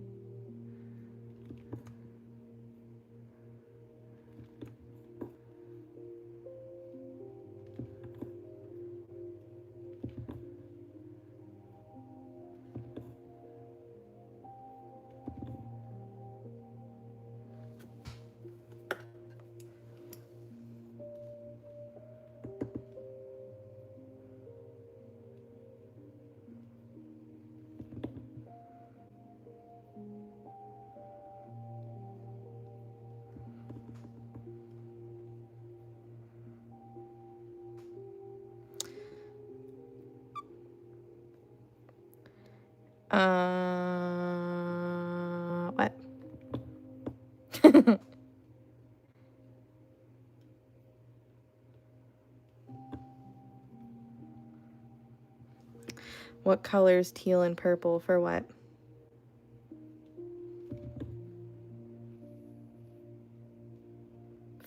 What? What colors teal and purple for what?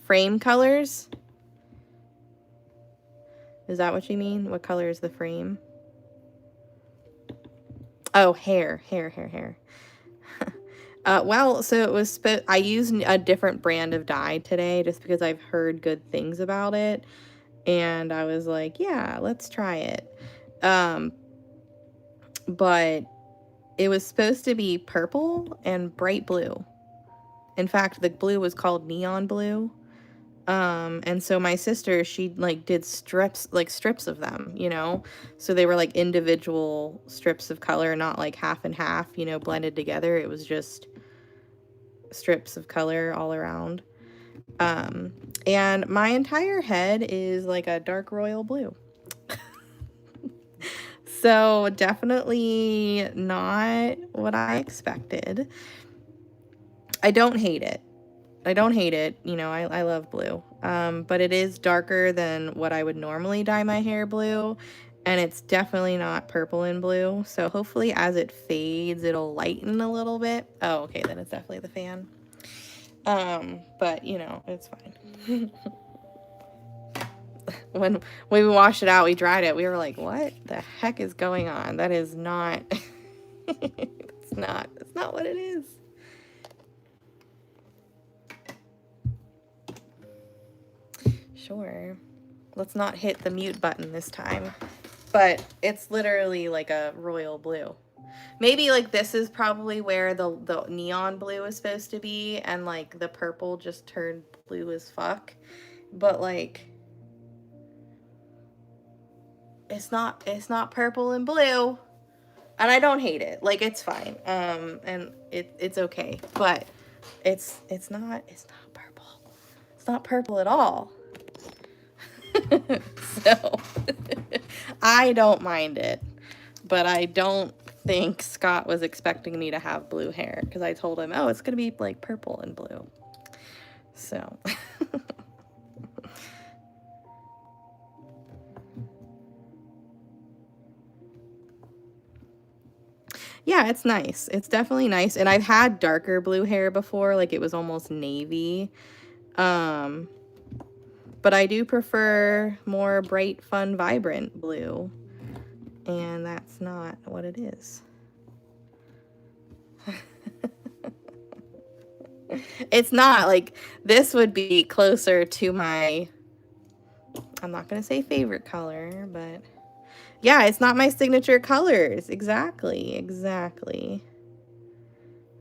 Frame colors? Is that what you mean? What color is the frame? Oh, hair. Well, so it was, I used a different brand of dye today just because I've heard good things about it. And I was like, yeah, let's try it. But it was supposed to be purple and bright blue. In fact, the blue was called neon blue. And so my sister, she like did strips of them, you know, so they were like individual strips of color, not like half and half, you know, blended together. It was just strips of color all around. And my entire head is like a dark royal blue. So definitely not what I expected. I don't hate it. You know, I love blue. But it is darker than what I would normally dye my hair blue. And it's definitely not purple and blue. So hopefully as it fades, it'll lighten a little bit. Oh, okay, then it's definitely the fan. But you know, it's fine. When we washed it out, we dried it, we were like, what the heck is going on? That is not, it's not what it is. Sure. Let's not hit the mute button this time. But it's literally like a royal blue. Maybe like this is probably where the neon blue is supposed to be, and like the purple just turned blue as fuck. But like it's not purple and blue. And I don't hate it. Like it's fine. And it's okay. But it's not purple. It's not purple at all. So I don't mind it, but I don't think Scott was expecting me to have blue hair, because I told him, oh, it's gonna be like purple and blue. So yeah, it's nice. It's definitely nice. And I've had darker blue hair before, like it was almost navy. But I do prefer more bright, fun, vibrant blue. And that's not what it is. It's not. Like, this would be closer to my, I'm not going to say favorite color, but yeah, it's not my signature colors. Exactly.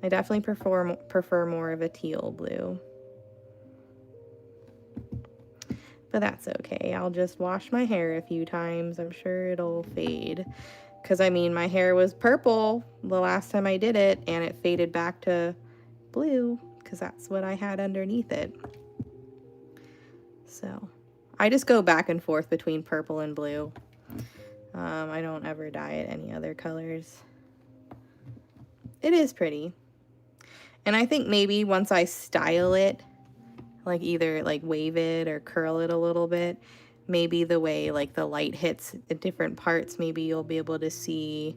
I definitely prefer more of a teal blue. But that's okay. I'll just wash my hair a few times. I'm sure it'll fade. Because, I mean, my hair was purple the last time I did it, and it faded back to blue, because that's what I had underneath it. So I just go back and forth between purple and blue. I don't ever dye it any other colors. It is pretty. And I think maybe once I style it, like either like wave it or curl it a little bit, maybe the way like the light hits at different parts, maybe you'll be able to see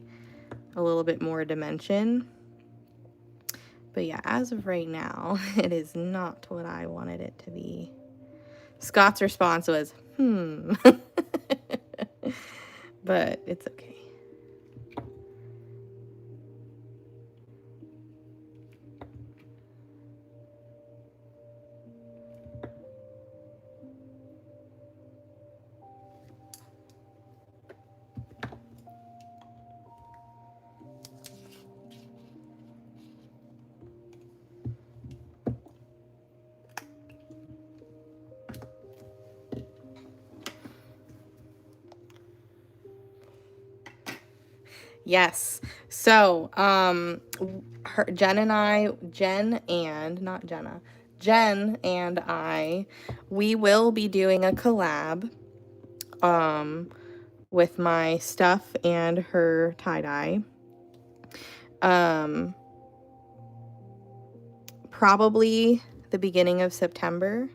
a little bit more dimension. But yeah, as of right now, it is not what I wanted it to be. Scott's response was, but it's okay. Yes. So, Jen and I, we will be doing a collab, with my stuff and her tie-dye. Probably the beginning of September.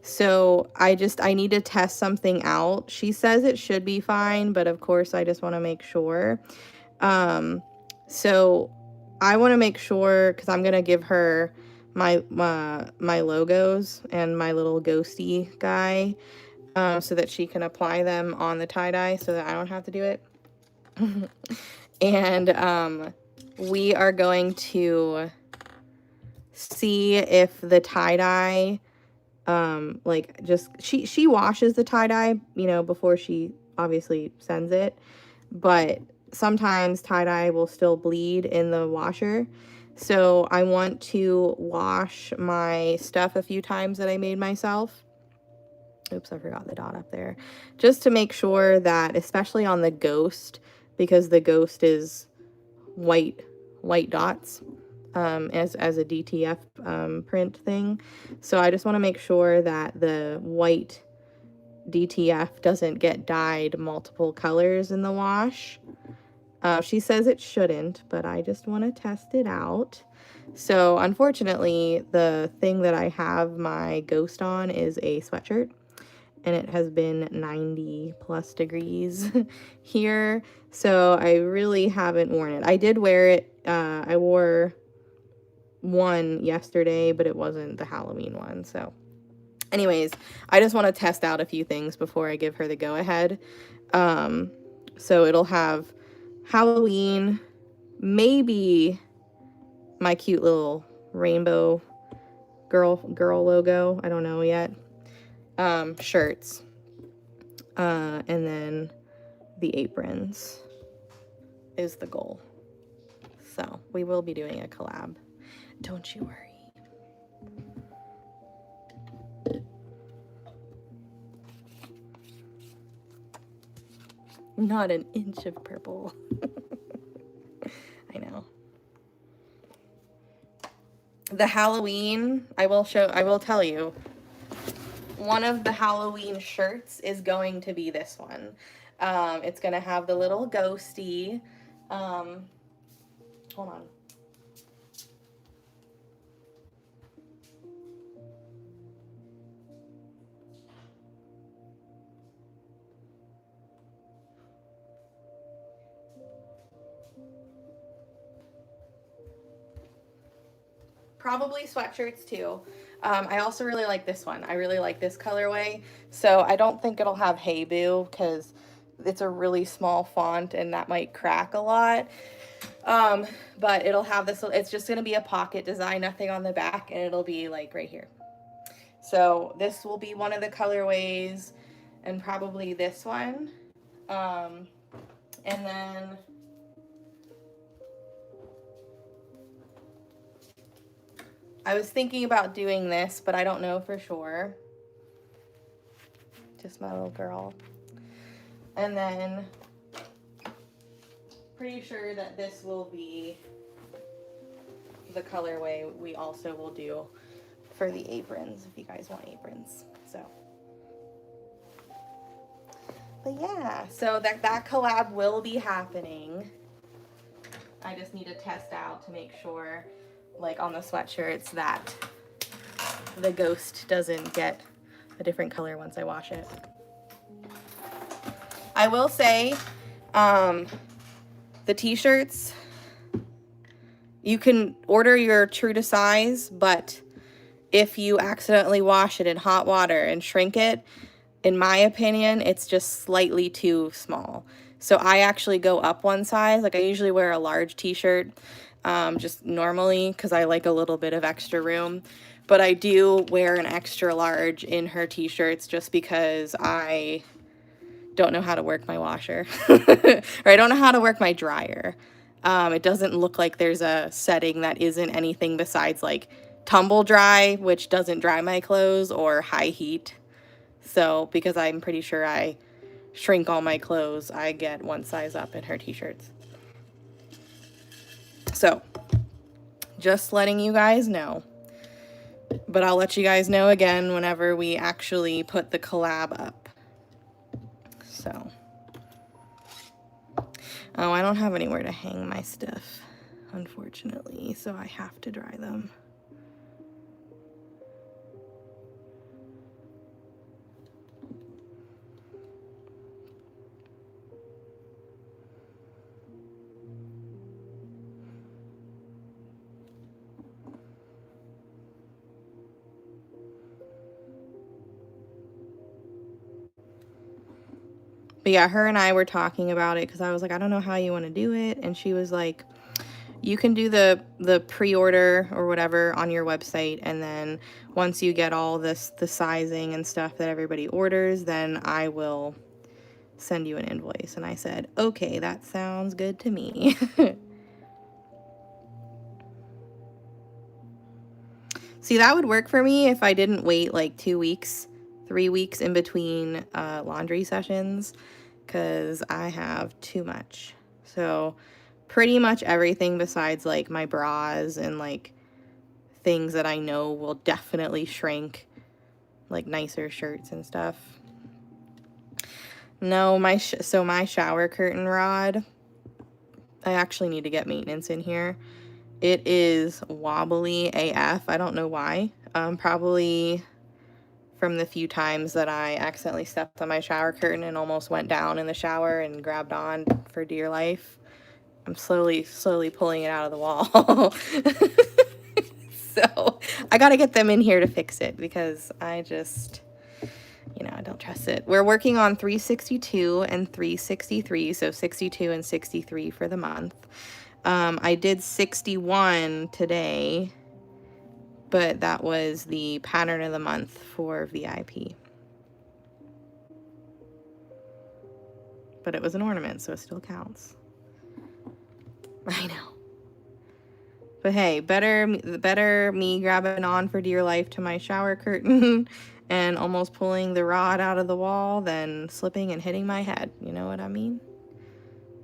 So I need to test something out. She says it should be fine, but of course I just want to make sure. So I want to make sure, because I'm going to give her my logos and my little ghosty guy, so that she can apply them on the tie-dye so that I don't have to do it. And we are going to see if the tie-dye, like just she washes the tie-dye, you know, before she obviously sends it, but sometimes tie-dye will still bleed in the washer. So I want to wash my stuff a few times that I made myself. Oops, I forgot the dot up there. Just to make sure that, especially on the ghost, because the ghost is white dots, as a DTF print thing. So I just want to make sure that the white DTF doesn't get dyed multiple colors in the wash. She says it shouldn't, but I just want to test it out. So unfortunately, the thing that I have my ghost on is a sweatshirt, and it has been 90 plus degrees here, so I really haven't worn it. I did wear it. I wore one yesterday, but it wasn't the Halloween one. So anyways, I just want to test out a few things before I give her the go-ahead. So it'll have Halloween, maybe my cute little rainbow girl logo, I don't know yet, shirts, and then the aprons is the goal. So we will be doing a collab, don't you worry. Not an inch of purple. I know. The Halloween, I will tell you, one of the Halloween shirts is going to be this one. It's going to have the little ghosty. Hold on. Probably sweatshirts too. I also really like this one. I really like this colorway. So I don't think it'll have Hey Boo, because it's a really small font and that might crack a lot. But it'll have this, it's just going to be a pocket design, nothing on the back, and it'll be like right here. So this will be one of the colorways, and probably this one. And then I was thinking about doing this, but I don't know for sure. Just my little girl. And then pretty sure that this will be the colorway we also will do for the aprons, if you guys want aprons. So, but yeah, so that collab will be happening. I just need to test out to make sure, like on the sweatshirts, that the ghost doesn't get a different color once I wash it. I will say, the t-shirts, you can order your true to size, but if you accidentally wash it in hot water and shrink it, in my opinion, it's just slightly too small. So I actually go up one size. Like I usually wear a large t-shirt, just normally, because I like a little bit of extra room. But I do wear an extra large in her t-shirts just because I don't know how to work my washer. Or I don't know how to work my dryer. It doesn't look like there's a setting that isn't anything besides like tumble dry, which doesn't dry my clothes, or high heat. So because I'm pretty sure I shrink all my clothes, I get one size up in her t-shirts. So just letting you guys know. But I'll let you guys know again whenever we actually put the collab up. So, oh, I don't have anywhere to hang my stuff, unfortunately, so I have to dry them. But yeah, her and I were talking about it because I was like, I don't know how you want to do it. And she was like, you can do the pre-order or whatever on your website. And then once you get all the sizing and stuff that everybody orders, then I will send you an invoice. And I said, okay, that sounds good to me. See, that would work for me if I didn't wait like 2 weeks, 3 weeks in between laundry sessions, because I have too much. So pretty much everything besides like my bras and like things that I know will definitely shrink, like nicer shirts and stuff. No, so my shower curtain rod, I actually need to get maintenance in here. It is wobbly AF. I don't know why. Probably from the few times that I accidentally stepped on my shower curtain and almost went down in the shower and grabbed on for dear life. I'm slowly pulling it out of the wall. So I got to get them in here to fix it because I just, I don't trust it. We're working on 362 and 363, so 62 and 63 for the month. I did 61 today, but that was the pattern of the month for VIP. But it was an ornament, so it still counts. I know. But hey, better me grabbing on for dear life to my shower curtain and almost pulling the rod out of the wall than slipping and hitting my head. You know what I mean?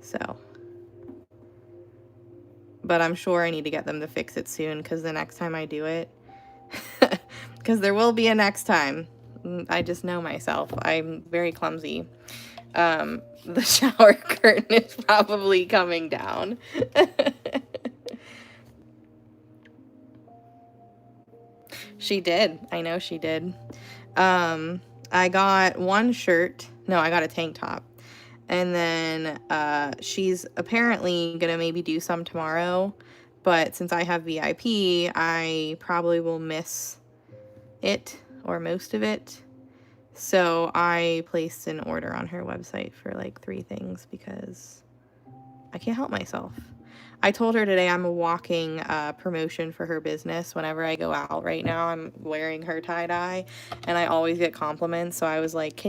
So. But I'm sure I need to get them to fix it soon, because the next time I do it, because there will be a next time. I just know myself. I'm very clumsy. The shower curtain is probably coming down. She did. I know she did. I got one shirt. No, I got a tank top. And then she's apparently going to maybe do some tomorrow. But since I have VIP, I probably will miss it or most of it. So I placed an order on her website for like 3 things because I can't help myself. I told her today I'm a walking promotion for her business. Whenever I go out right now, I'm wearing her tie-dye and I always get compliments. So I was like,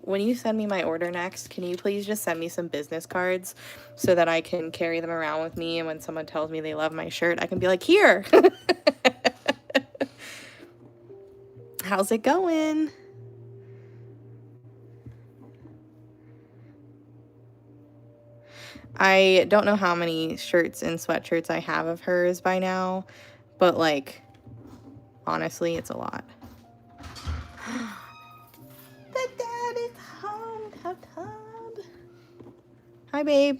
when you send me my order next, can you please just send me some business cards so that I can carry them around with me, and when someone tells me they love my shirt, I can be like, here. How's it going? I don't know how many shirts and sweatshirts I have of hers by now, but like Honestly, it's a lot. The dad is home. Tub tub. Hi, babe.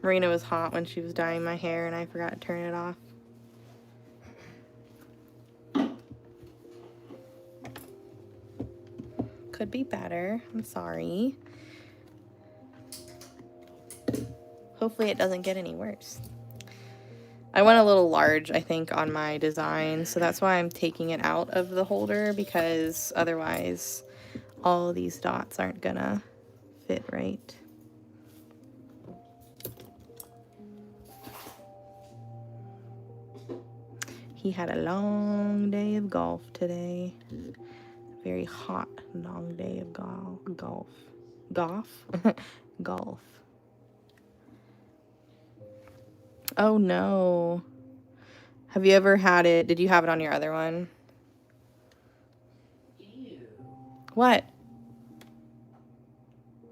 Marina was hot when she was dyeing my hair and I forgot to turn it off. Could be better. I'm sorry. Hopefully it doesn't get any worse. I went a little large, I think, on my design, so that's why I'm taking it out of the holder, because otherwise all of these dots aren't gonna fit right. He had a long day of golf today. Very hot, long day of golf. Golf. Oh no. Have you ever had it? Did you have it on your other one? Ew. What?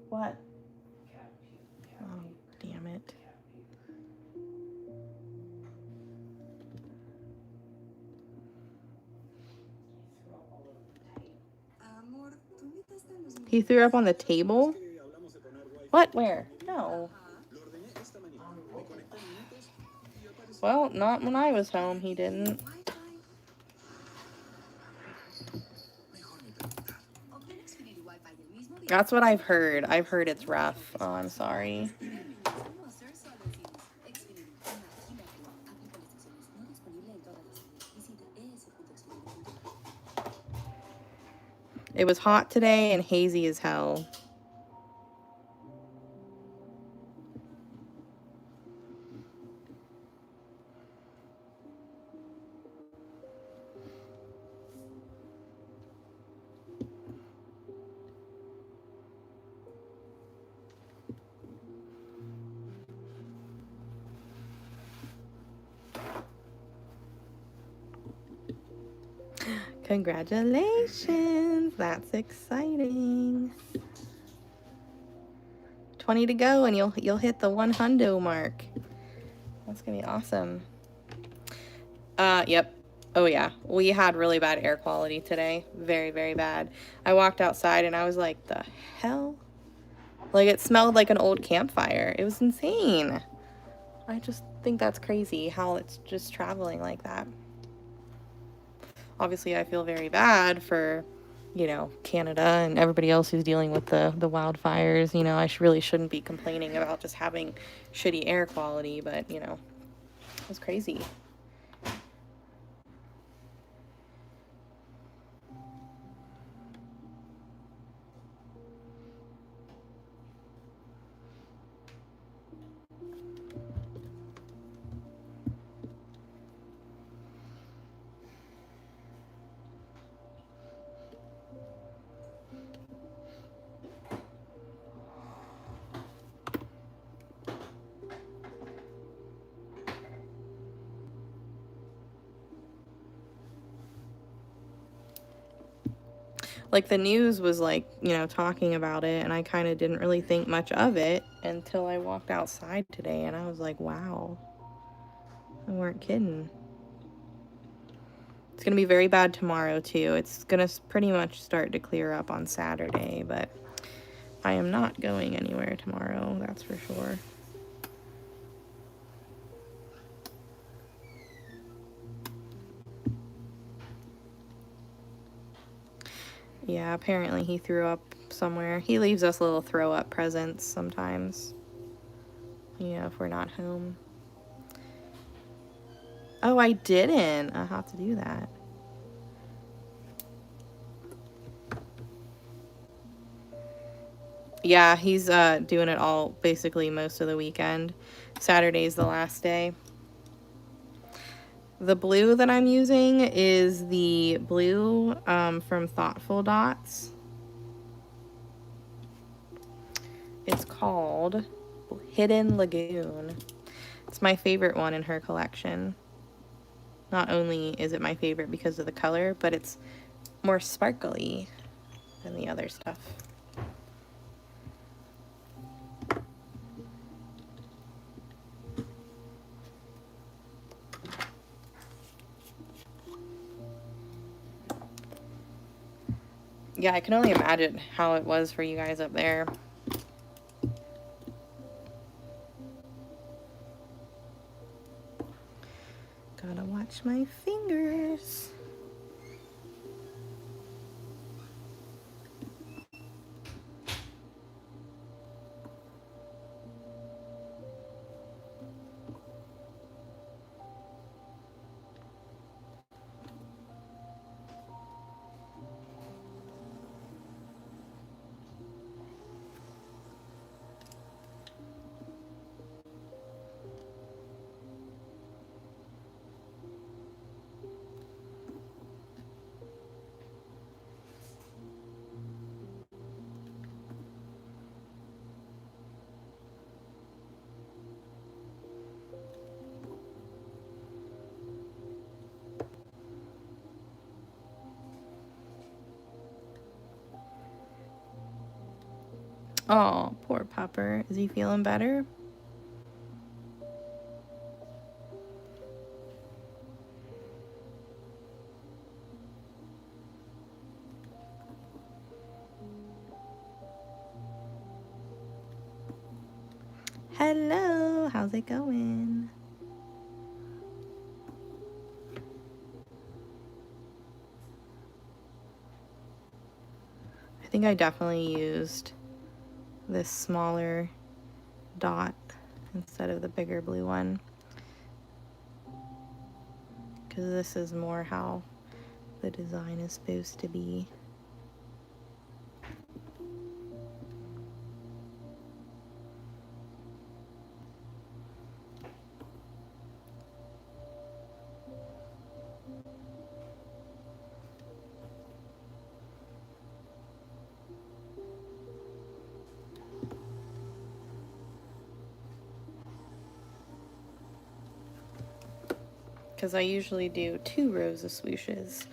What? Oh, damn it. He threw up on the table? What? Where? No. Well, not when I was home, he didn't. That's what I've heard. I've heard it's rough. Oh, I'm sorry. It was hot today and hazy as hell. Congratulations. That's exciting. 20 to go and you'll hit the 100 mark. That's gonna be awesome. Yep. Oh yeah, we had really bad air quality today. Very, very bad. I walked outside and I was like, the hell? Like, it smelled like an old campfire. It was insane. I just think that's crazy how it's just traveling like that. Obviously, I feel very bad for, you know, Canada and everybody else who's dealing with the wildfires. You know, I really shouldn't be complaining about just having shitty air quality, but, you know, it was crazy. Like, the news was, like, you know, talking about it, and I kind of didn't really think much of it until I walked outside today, and I was like, wow. I weren't kidding. It's gonna be very bad tomorrow, too. It's gonna pretty much start to clear up on Saturday, but I am not going anywhere tomorrow, that's for sure. Yeah, apparently he threw up somewhere. He leaves us little throw up presents sometimes. You know, if we're not home. Oh, I didn't. I'll have to do that. Yeah, he's doing it all basically most of the weekend. Saturday's the last day. The blue that I'm using is the blue from Thoughtful Dots. It's called Hidden Lagoon. It's my favorite one in her collection. Not only is it my favorite because of the color, but it's more sparkly than the other stuff. Yeah, I can only imagine how it was for you guys up there. Gotta watch my fingers. Oh, poor pupper. Is he feeling better? Hello, how's it going? I think I definitely used this smaller dot instead of the bigger blue one, because this is more how the design is supposed to be. Because I usually do 2 rows of swooshes,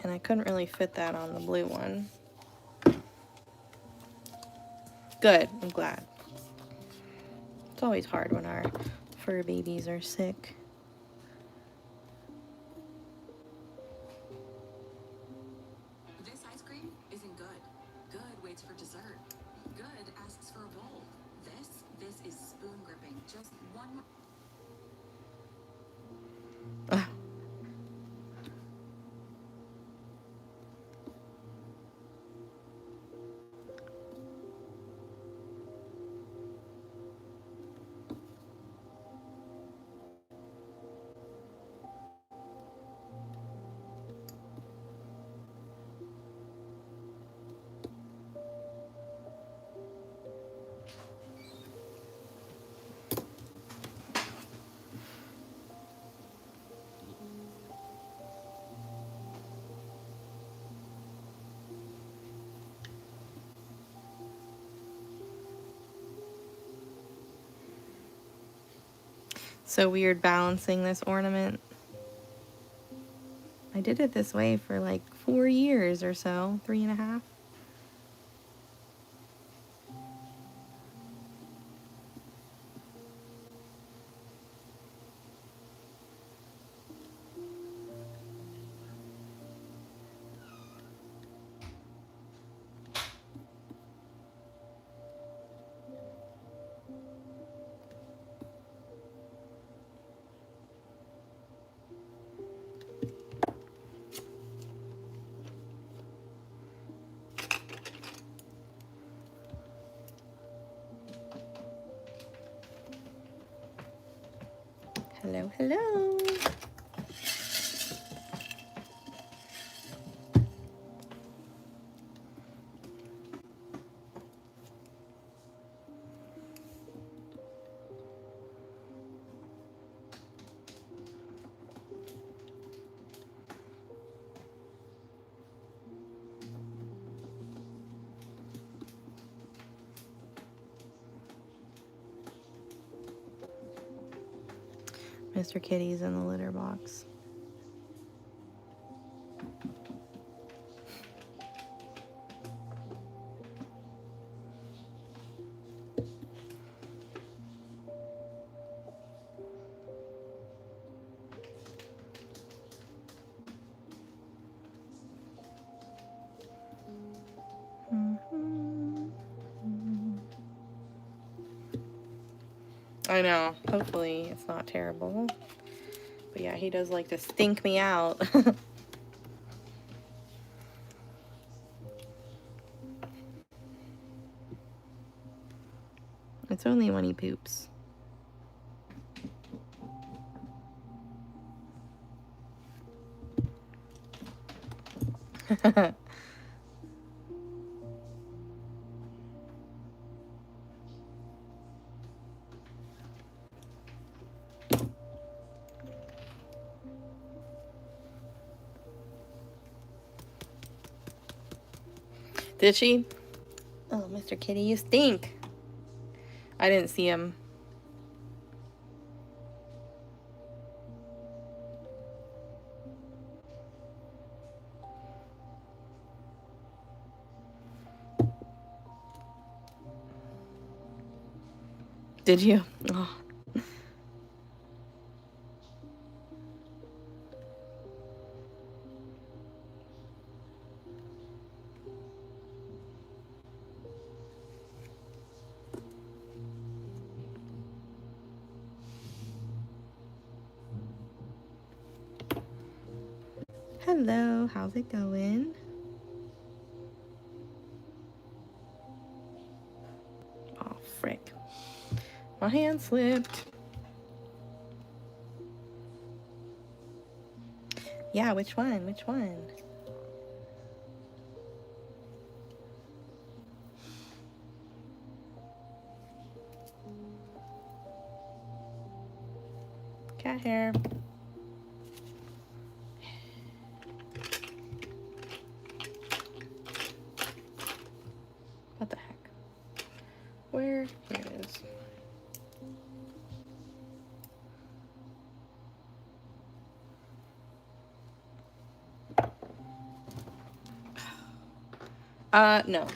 and I couldn't really fit that on the blue one. Good, I'm glad. It's always hard when our fur babies are sick. This ice cream isn't good. Good waits for dessert. Good asks for a bowl. This is spoon gripping. Just one more. So weird balancing this ornament. I did it this way for like 4 years or so, 3.5. Hello, hello. Mr. Kitty's in the litter box. I know. Hopefully it's not terrible. But yeah, he does like to stink me out. It's only when he poops. Did she? Oh, Mr. Kitty, you stink. I didn't see him. Did you? Oh. Hello, how's it going? Oh, frick. My hand slipped. Yeah, which one? Which one? Cat hair. What the heck? Where? Here it is. No.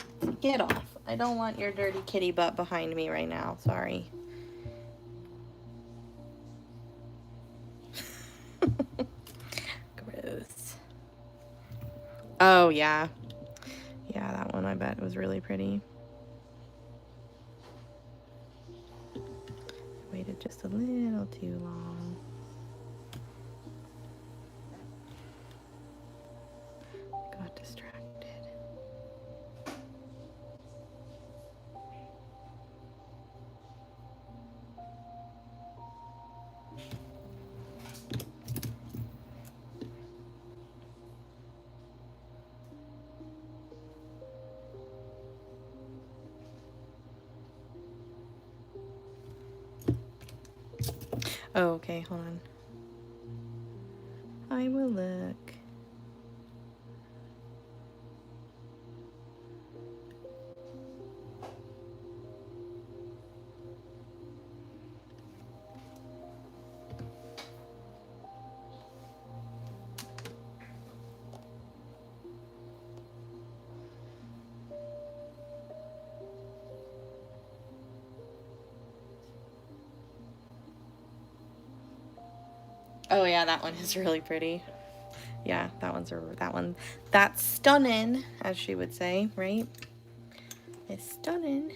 Get off. I don't want your dirty kitty butt behind me right now. Sorry. Gross. Oh, yeah. Yeah, that one I bet was really pretty. Waited just a little too long. Got distracted. Oh, okay, hold on. I will look. Oh yeah, that one is really pretty. Yeah, that's stunning, as she would say, right? It's stunning.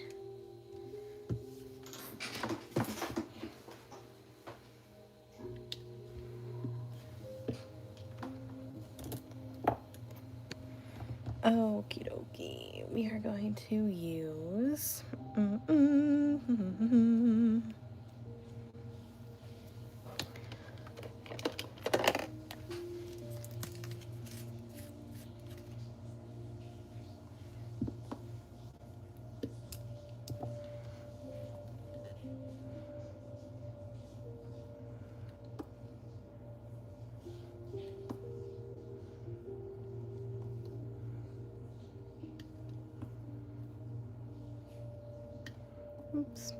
Okie dokie. We are going to use. Oops.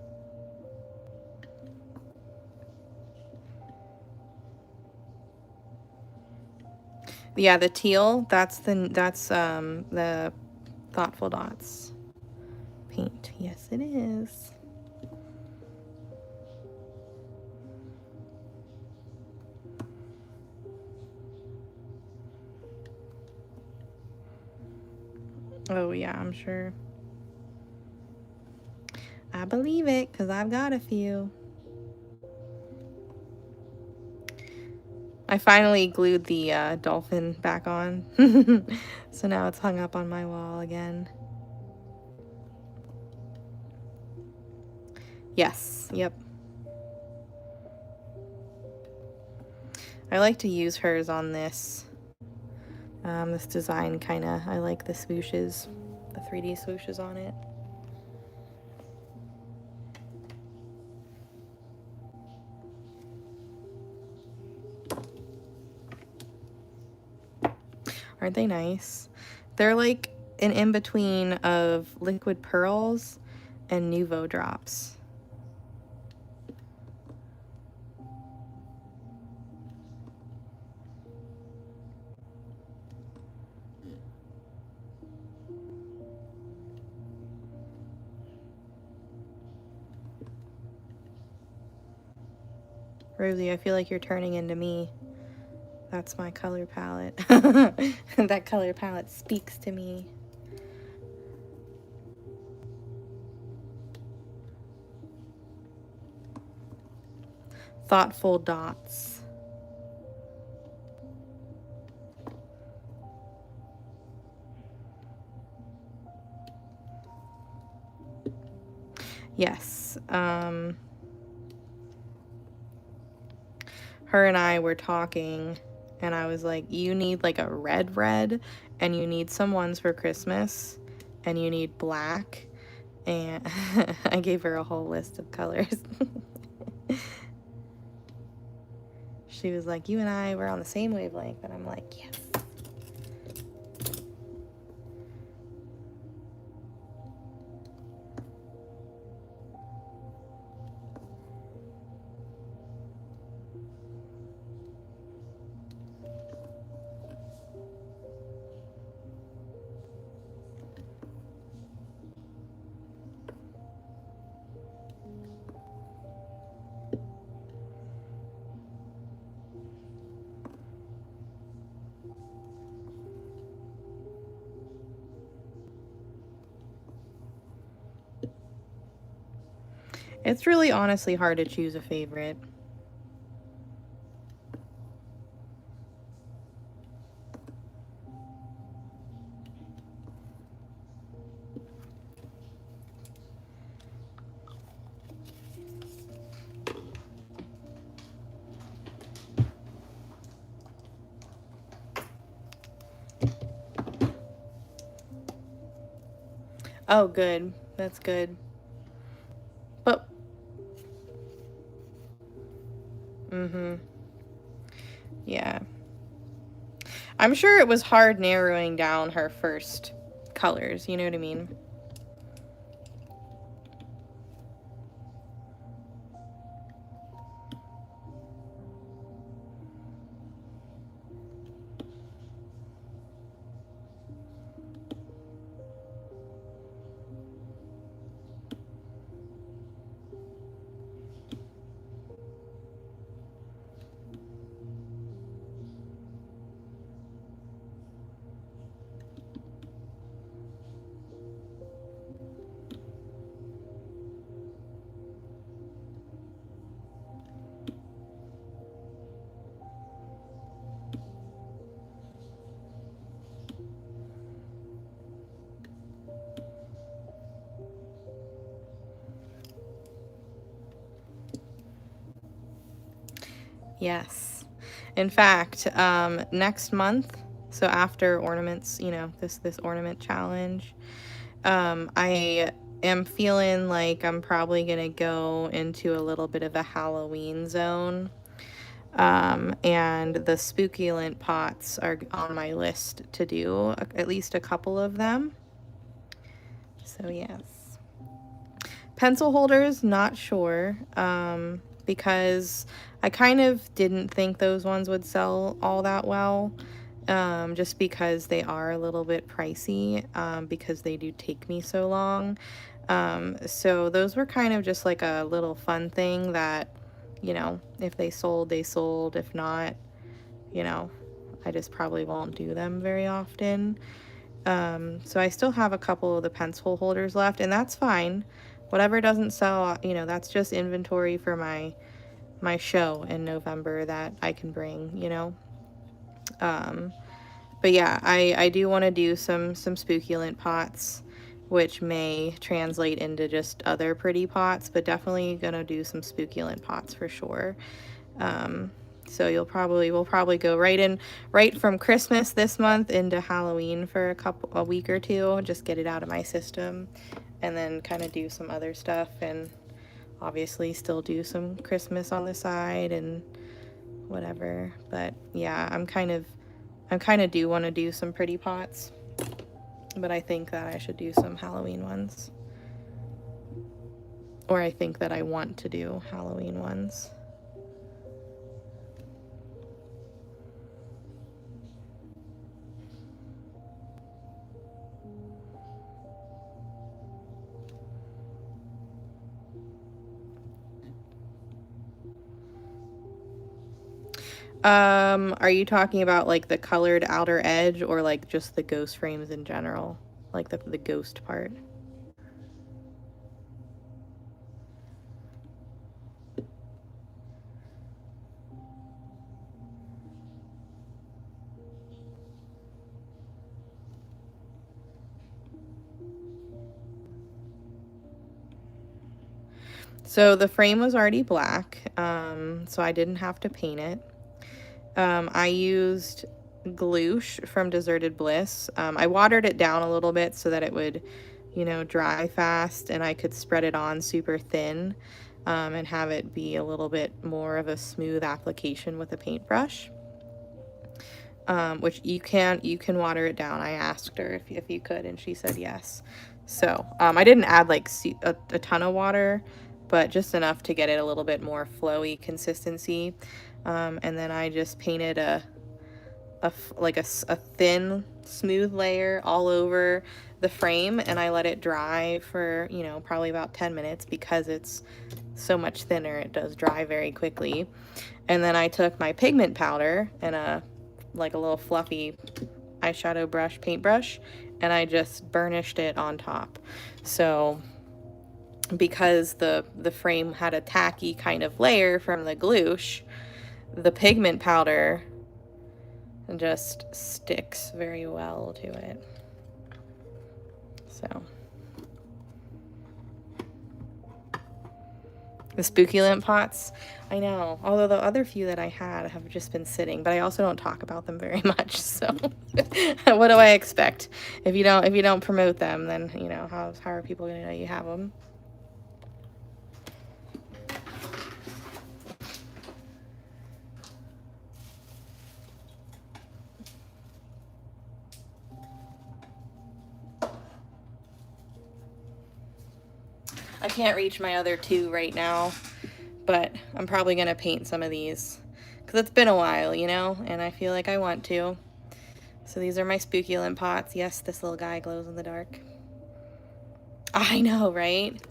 Yeah, the teal, that's the Thoughtful Dots paint. Yes, it is. Oh yeah, I'm sure. I believe it, because I've got a few. I finally glued the dolphin back on. So now it's hung up on my wall again. Yes, yep. I like to use hers on this. This design kinda, I like the swooshes, the 3D swooshes on it. Aren't they nice? They're like an in-between of liquid pearls and Nuvo drops. Rosie, I feel like you're turning into me. That's my color palette. That color palette speaks to me. Thoughtful dots. Yes. Her and I were talking, and I was like, you need like a red, and you need some ones for Christmas, and you need black. And I gave her a whole list of colors. She was like, you and I were on the same wavelength. And I'm like, yes. It's really honestly hard to choose a favorite. Oh, good. That's good. But, yeah. I'm sure it was hard narrowing down her first colors, you know what I mean? Yes. In fact, next month, so after ornaments, you know, this ornament challenge, I am feeling like I'm probably gonna go into a little bit of a Halloween zone. And the Spooky-lent pots are on my list to do, at least a couple of them. So yes. Pencil holders, not sure, because I kind of didn't think those ones would sell all that well, just because they are a little bit pricey, because they do take me so long. So those were kind of just like a little fun thing that, you know, if they sold, they sold. If not, you know, I just probably won't do them very often. So I still have a couple of the pencil holders left, and that's fine. Whatever doesn't sell, you know, that's just inventory for my my show in November that I can bring, you know. But yeah, I do want to do some spookulent pots, which may translate into just other pretty pots, but definitely gonna do some spookulent pots for sure. So we'll probably go right from Christmas this month into Halloween for a week or two, just get it out of my system, and then kind of do some other stuff, and obviously still do some Christmas on the side and whatever. But yeah, I'm kind of do want to do some pretty pots, but I think that I should do some Halloween ones, or I think that I want to do Halloween ones. Are you talking about like the colored outer edge, or like just the ghost frames in general? Like the ghost part? So the frame was already black, so I didn't have to paint it. I used Gloosh from Deserted Bliss. I watered it down a little bit so that it would, you know, dry fast, and I could spread it on super thin, and have it be a little bit more of a smooth application with a paintbrush. Which you can water it down. I asked her if you could, and she said yes. So I didn't add like a ton of water, but just enough to get it a little bit more flowy consistency. And then I just painted a thin, smooth layer all over the frame, and I let it dry for, you know, probably about 10 minutes because it's so much thinner. It does dry very quickly. And then I took my pigment powder and a little fluffy eyeshadow brush, paintbrush, and I just burnished it on top. So because the frame had a tacky kind of layer from the Gloosh, the pigment powder just sticks very well to it. So the spookulent pots, I know, although the other few that I had have just been sitting, but I also don't talk about them very much, so what do I expect? If you don't promote them, then, you know, how are people gonna know you have them? I can't reach my other two right now, but I'm probably gonna paint some of these because it's been a while, you know, and I feel like I want to. So these are my spookulent pots. Yes, this little guy glows in the dark. I know, right?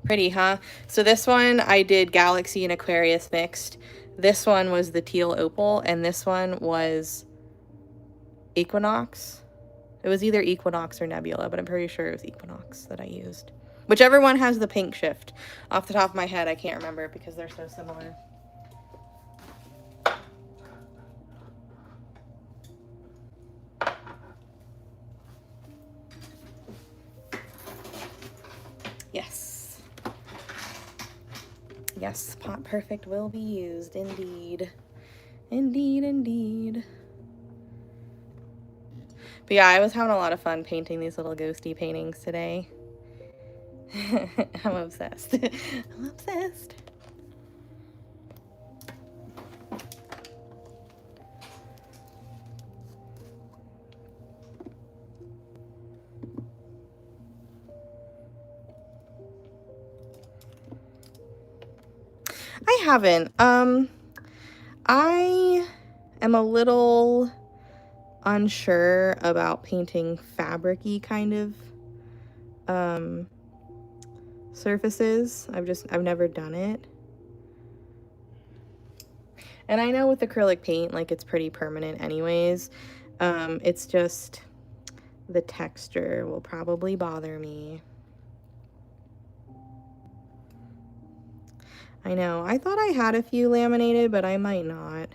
Pretty, huh? So this one I did Galaxy and Aquarius mixed. This one was the teal opal, and this one was Equinox. It was either Equinox or Nebula, but I'm pretty sure it was Equinox that I used. Whichever one has the pink shift. Off the top of my head, I can't remember because they're so similar. Yes. Yes, Pot Perfect will be used, indeed. Indeed, indeed. But yeah, I was having a lot of fun painting these little ghosty paintings today. I'm obsessed. I'm obsessed. I haven't. I am a little unsure about painting fabric-y kind of surfaces. I've never done it. And I know with acrylic paint, like, it's pretty permanent anyways. It's just the texture will probably bother me. I know. I thought I had a few laminated, but I might not.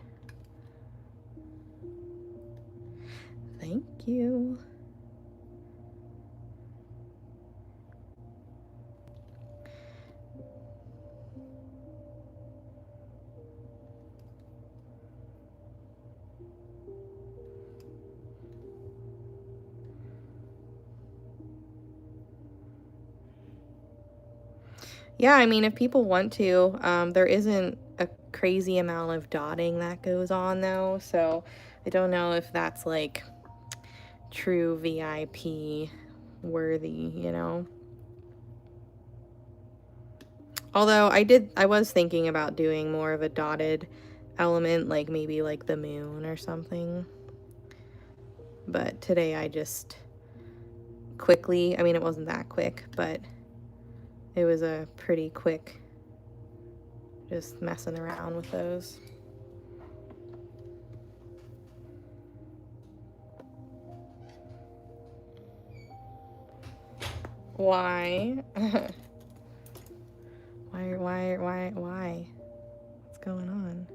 Thank you. Yeah, I mean, if people want to, there isn't a crazy amount of dotting that goes on though, so I don't know if that's like true VIP worthy, you know? Although I was thinking about doing more of a dotted element, like maybe like the moon or something. But today I just quickly, I mean, it wasn't that quick, but it was a pretty quick just messing around with those. Why? Why? What's going on?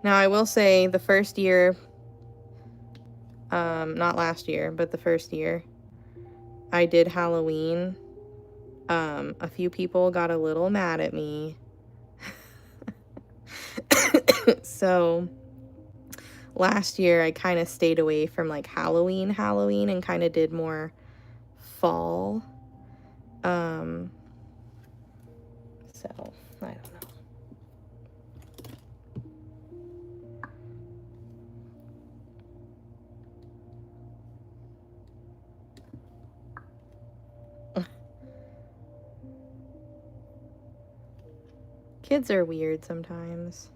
Now, I will say the first year, not last year, but the first year, I did Halloween. A few people got a little mad at me. So last year I kind of stayed away from like Halloween and kind of did more fall. So I don't know. Kids are weird sometimes.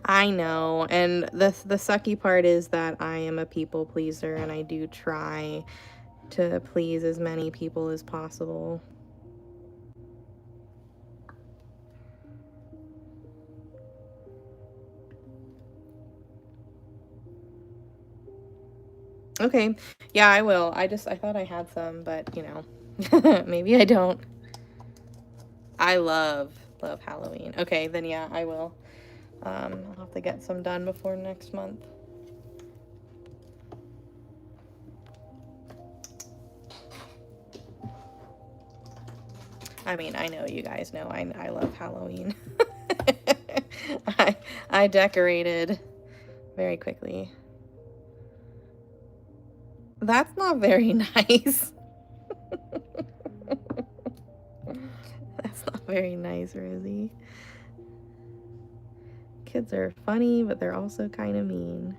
I know, and the sucky part is that I am a people pleaser and I do try to please as many people as possible. Okay, yeah, I will. I thought I had some, but you know, maybe I don't. I love Halloween. Okay, then yeah, I will. I'll have to get some done before next month. I mean, I know you guys know I love Halloween. I decorated very quickly. That's not very nice. That's not very nice, Rosie. Kids are funny, but they're also kind of mean.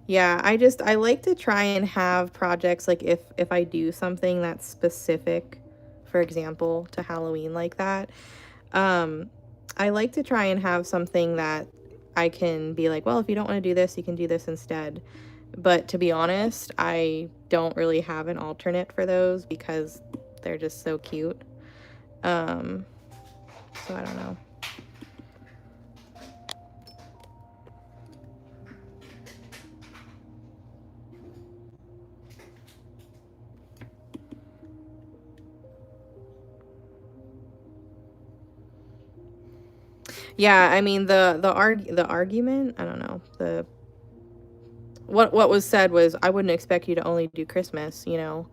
Yeah, I like to try and have projects like if I do something that's specific, for example, to Halloween like that, I like to try and have something that I can be like, well, if you don't want to do this, you can do this instead. But to be honest, I don't really have an alternate for those because they're just so cute. So I don't know. Yeah, I mean the argument, I don't know. What was said was I wouldn't expect you to only do Christmas, you know.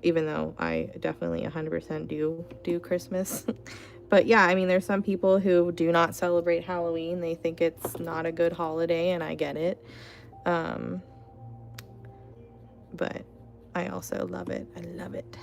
Even though I definitely 100% do Christmas. But yeah, I mean there's some people who do not celebrate Halloween. They think it's not a good holiday and I get it. But I also love it. I love it.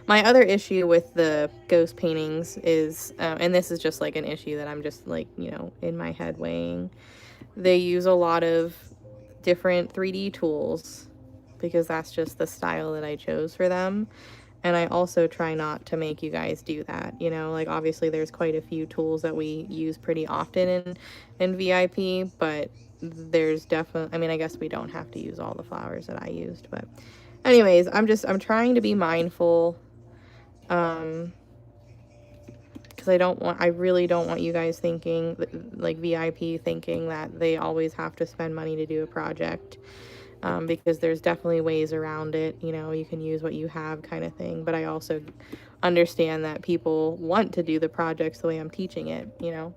My other issue with the ghost paintings is, and this is just like an issue that I'm just like, you know, in my head weighing. They use a lot of different 3D tools because that's just the style that I chose for them. And I also try not to make you guys do that, you know, like obviously there's quite a few tools that we use pretty often in VIP, but there's definitely, I mean, I guess we don't have to use all the flowers that I used, but anyways, I'm trying to be mindful, because I really don't want you guys thinking, like VIP thinking that they always have to spend money to do a project. Because there's definitely ways around it, you know, you can use what you have kind of thing, but I also understand that people want to do the projects the way I'm teaching it, you know.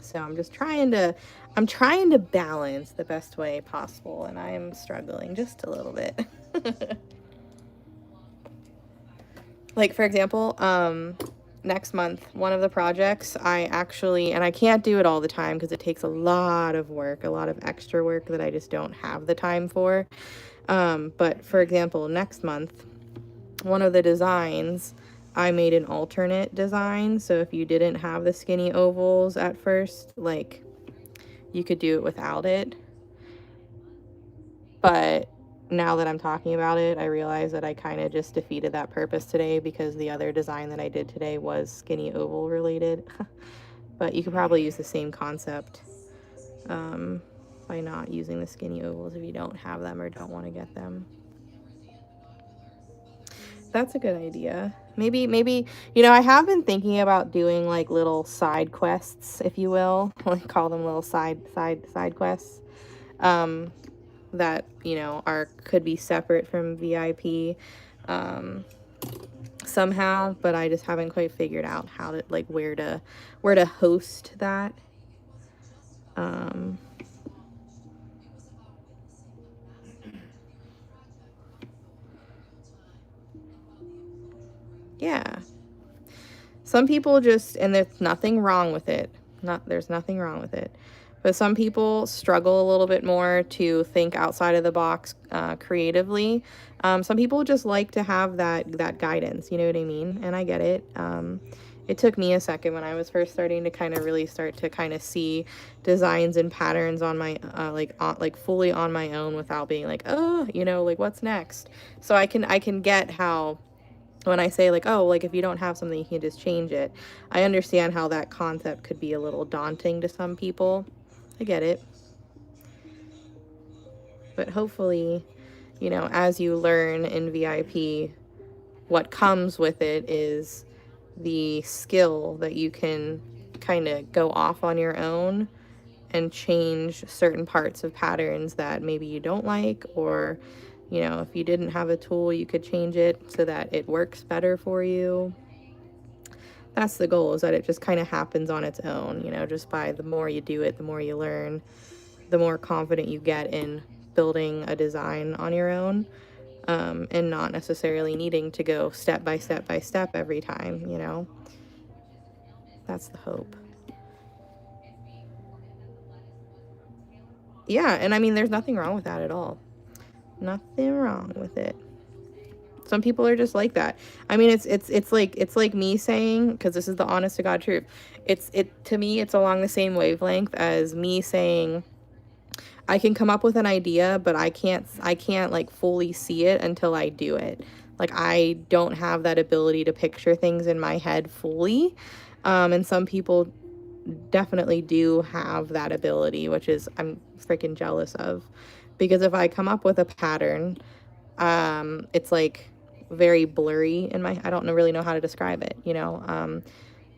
So I'm trying to balance the best way possible, and I am struggling just a little bit. Like for example, next month, one of the projects I actually, and I can't do it all the time because it takes a lot of work, a lot of extra work that I just don't have the time for. But for example, next month, one of the designs, I made an alternate design. So if you didn't have the skinny ovals at first, like you could do it without it. But now that I'm talking about it, I realize that I kind of just defeated that purpose today because the other design that I did today was skinny oval related. But you could probably use the same concept by not using the skinny ovals if you don't have them or don't want to get them. That's a good idea. Maybe, you know, I have been thinking about doing like little side quests, if you will. Like call them little side quests. That, you know, could be separate from VIP somehow, but I just haven't quite figured out how to, like, where to host that. Yeah. Some people just, and there's nothing wrong with it. There's nothing wrong with it. But some people struggle a little bit more to think outside of the box creatively. Some people just like to have that guidance, you know what I mean? And I get it. It took me a second when I was first starting to kind of really start to kind of see designs and patterns on my like fully on my own without being like, oh, you know, like what's next. So I can get how when I say like, oh, like if you don't have something, you can just change it. I understand how that concept could be a little daunting to some people. I get it. But hopefully, you know, as you learn in VIP, what comes with it is the skill that you can kind of go off on your own and change certain parts of patterns that maybe you don't like, or, you know, if you didn't have a tool, you could change it so that it works better for you. That's the goal, is that it just kind of happens on its own, you know, just by the more you do it, the more you learn, the more confident you get in building a design on your own, and not necessarily needing to go step by step by step every time, you know. That's the hope. Yeah, and I mean, there's nothing wrong with that at all. Nothing wrong with it. Some people are just like that. I mean, it's like me saying, because this is the honest to God truth. It to me, it's along the same wavelength as me saying, I can come up with an idea, but I can't like fully see it until I do it. Like I don't have that ability to picture things in my head fully. And some people definitely do have that ability, which is I'm freaking jealous of. Because if I come up with a pattern, it's like very blurry in my, I don't really know how to describe it, you know.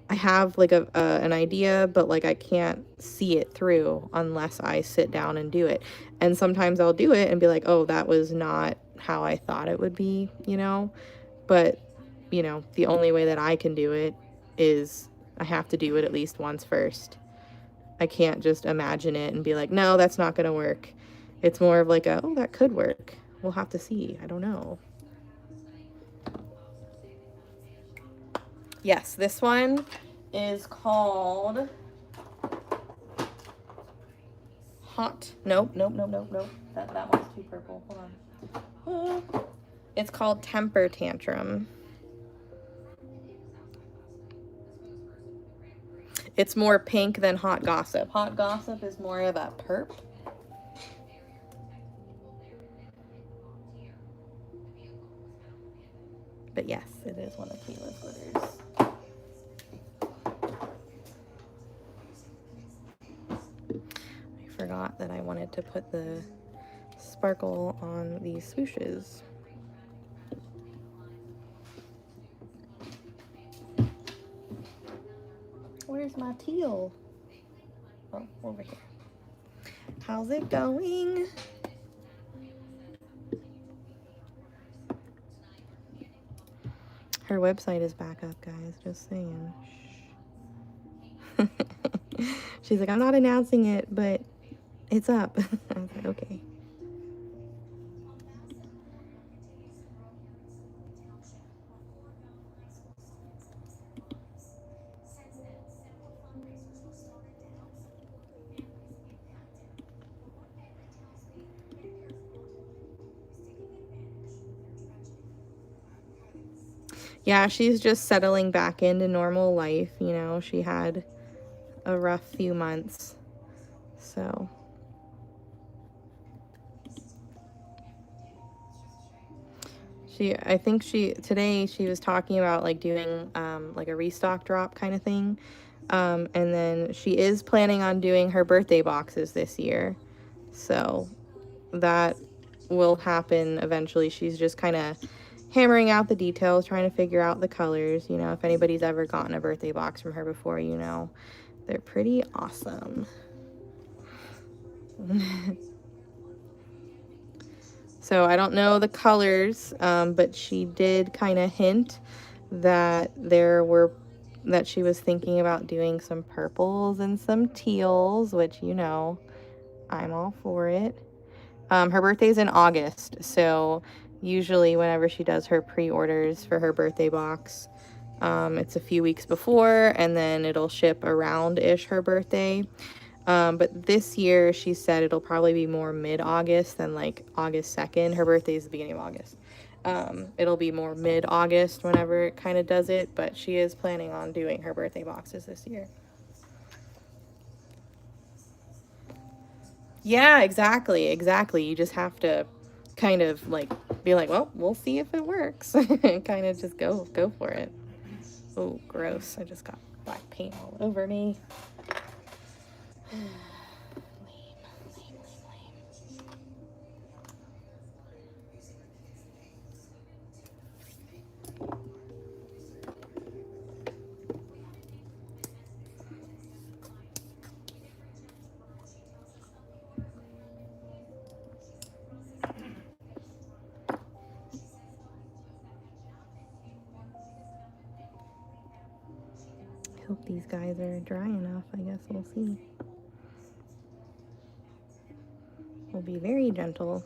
I have like an idea, but like I can't see it through unless I sit down and do it. And sometimes I'll do it and be like, oh, that was not how I thought it would be, you know. But, you know, the only way that I can do it is I have to do it at least once first. I can't just imagine it and be like, no, that's not going to work. It's more of like oh, that could work. We'll have to see. I don't know. Yes, this one is called Nope. That one's too purple. Hold on. It's called Temper Tantrum. It's more pink than Hot Gossip. Hot Gossip is more of a perp. But yes, it is one of Kayla's glitters. I forgot that I wanted to put the sparkle on these swooshes. Where's my teal? Oh, over here. How's it going? Her website is back up, guys. Just saying. She's like, I'm not announcing it, but it's up. I was like, okay. Yeah, she's just settling back into normal life. You know, she had a rough few months. So I think today she was talking about like doing like a restock drop kind of thing. And then she is planning on doing her birthday boxes this year. So that will happen eventually. She's just kind of hammering out the details, trying to figure out the colors. You know, if anybody's ever gotten a birthday box from her before, you know, they're pretty awesome. So I don't know the colors, but she did kind of hint that that she was thinking about doing some purples and some teals, which, you know, I'm all for it. Her birthday's in August, so usually whenever she does her pre-orders for her birthday box, it's a few weeks before, and then it'll ship around-ish her birthday. But this year she said it'll probably be more mid-August than like August 2nd. Her birthday is the beginning of August. It'll be more mid-August whenever it kind of does it, but she is planning on doing her birthday boxes this year. Yeah, exactly. You just have to kind of like be like, well, we'll see if it works. And kind of just go for it. Oh, gross. I just got black paint all over me. Hope these guys are dry enough. I guess we'll see. We'll be very gentle.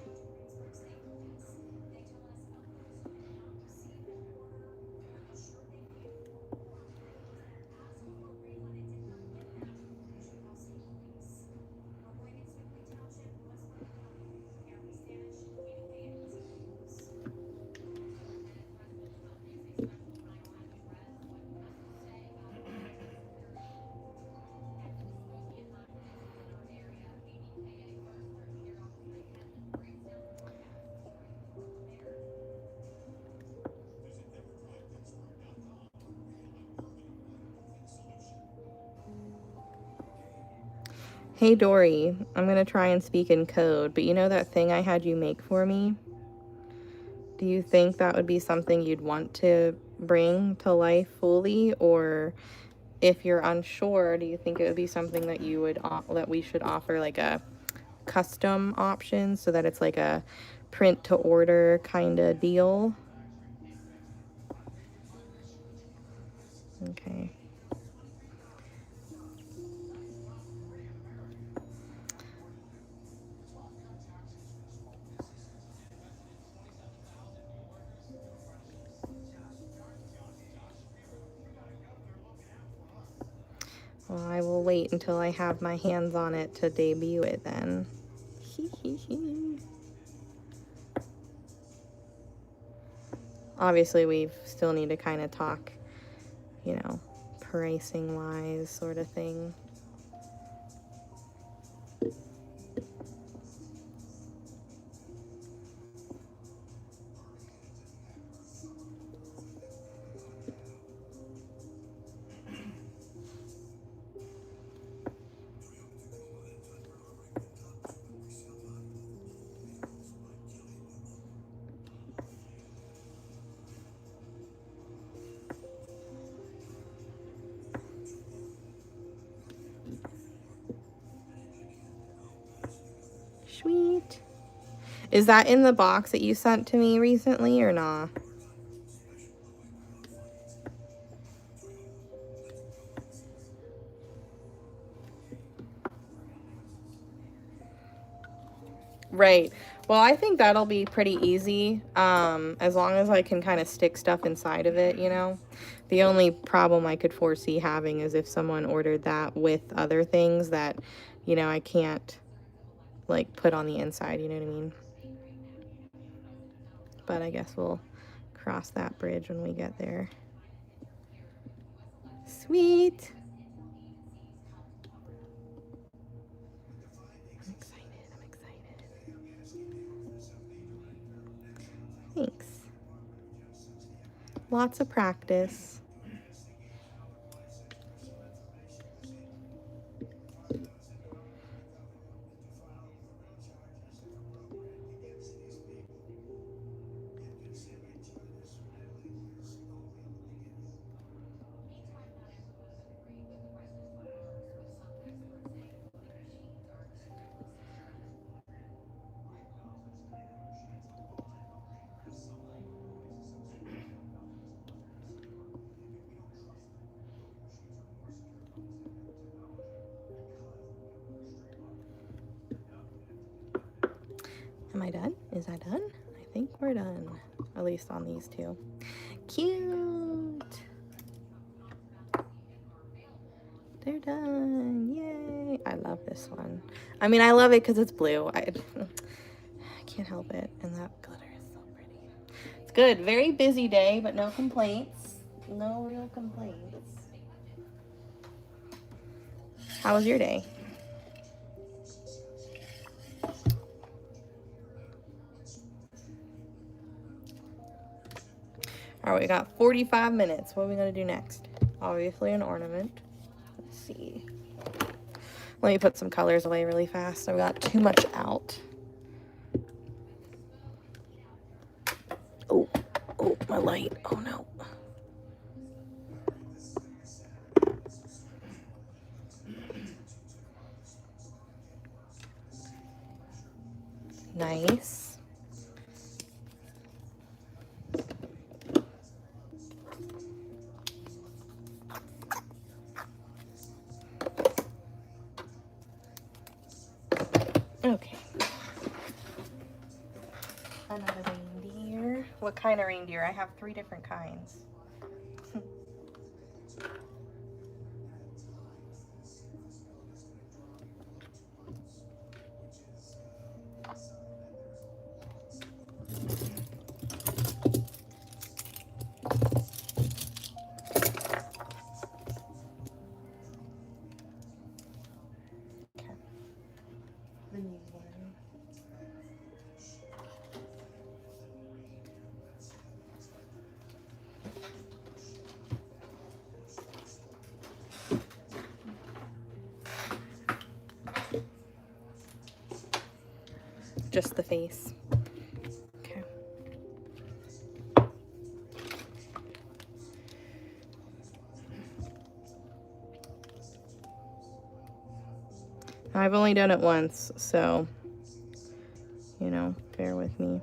Hey Dory, I'm going to try and speak in code, but you know that thing I had you make for me? Do you think that would be something you'd want to bring to life fully, or if you're unsure, do you think it would be something that that we should offer like a custom option so that it's like a print to order kind of deal? Okay. Well, I will wait until I have my hands on it to debut it then. Obviously, we still need to kind of talk, you know, pricing wise sort of thing. Sweet. Is that in the box that you sent to me recently or not? Right. Well, I think that'll be pretty easy, as long as I can kind of stick stuff inside of it, you know. The only problem I could foresee having is if someone ordered that with other things that, you know, I can't, like, put on the inside, you know what I mean? But I guess we'll cross that bridge when we get there. Sweet. I'm excited. I'm excited. Thanks. Lots of practice. Am I done? Is I done? I think we're done. At least on these two. Cute. They're done. Yay. I love this one. I mean, I love it because it's blue. I can't help it. And that glitter is so pretty. It's good. Very busy day, but no complaints. No real complaints. How was your day? All right, we got 45 minutes. What are we going to do next? Obviously an ornament. Let's see. Let me put some colors away really fast. I've got too much out. Oh, my light. Oh, no. Nice. Okay. Another reindeer. What kind of reindeer? I have 3 different kinds. Okay. The new one. Just the face. Okay. I've only done it once, so, you know, bear with me.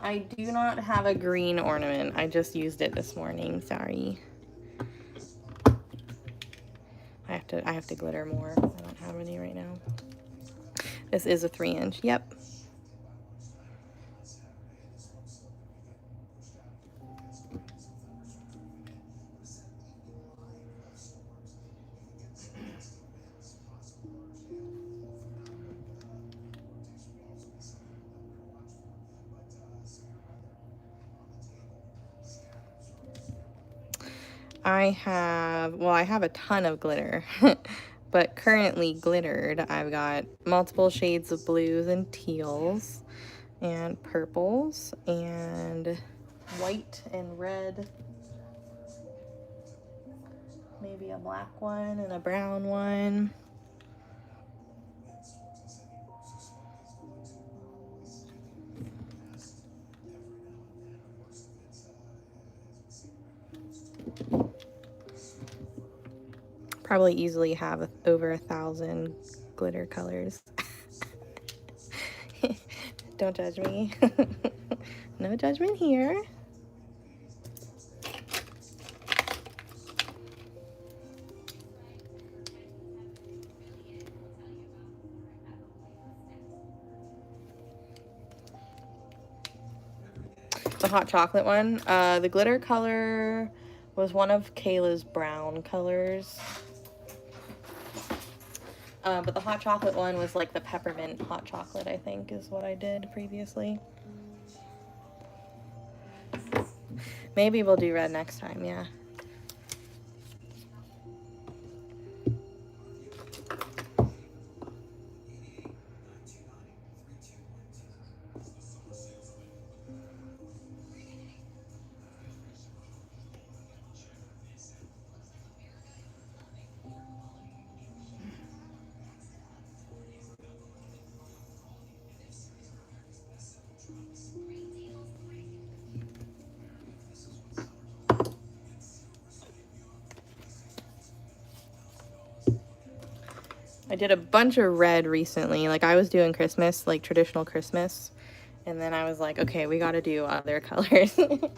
I do not have a green ornament. I just used it this morning. Sorry. I have to glitter more. I don't have any right now. This is a 3-inch. Yep. I have a ton of glitter, but currently glittered, I've got multiple shades of blues and teals and purples and white and red, maybe a black one and a brown one. Probably easily have over 1,000 glitter colors. Don't judge me. No judgment here. The hot chocolate one. The glitter color was one of Kayla's brown colors. But the hot chocolate one was like the peppermint hot chocolate, I think, is what I did previously. Maybe we'll do red next time, yeah. I did a bunch of red recently. Like, I was doing Christmas, like traditional Christmas, and then I was like, okay, we gotta do other colors. I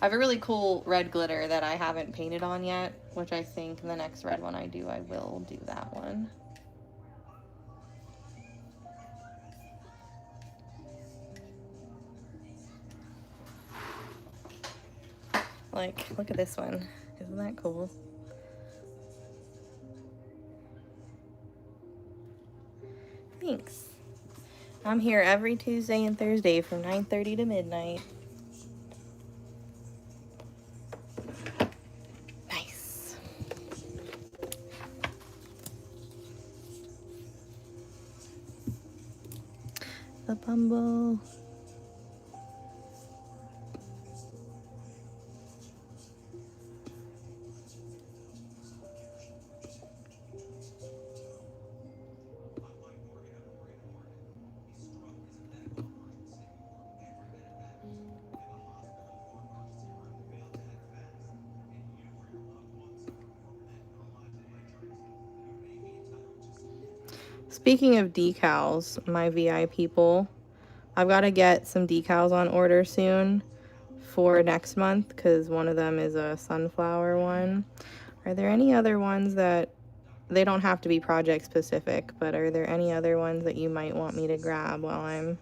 have a really cool red glitter that I haven't painted on yet, which I think the next red one I do, I will do that one. Like, look at this one. Isn't that cool? Thanks. I'm here every Tuesday and Thursday from 9:30 to midnight. Nice. The bumble. Speaking of decals, my VI people, I've got to get some decals on order soon for next month because one of them is a sunflower one. Are there any other ones that, they don't have to be project specific, but are there any other ones that you might want me to grab while I'm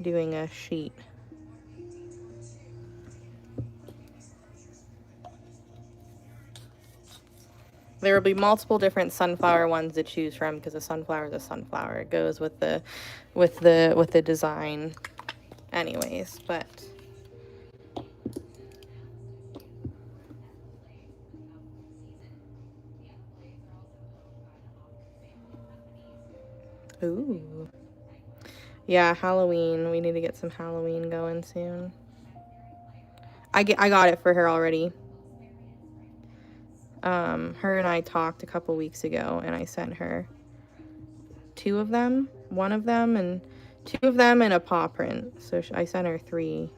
doing a sheet? There will be multiple different sunflower ones to choose from because a sunflower is a sunflower. It goes with the design anyways, but ooh. Yeah, Halloween. We need to get some Halloween going soon. I got it for her already. Her and I talked a couple weeks ago, and I sent her two of them, one of them, and two of them in a paw print. So I sent her three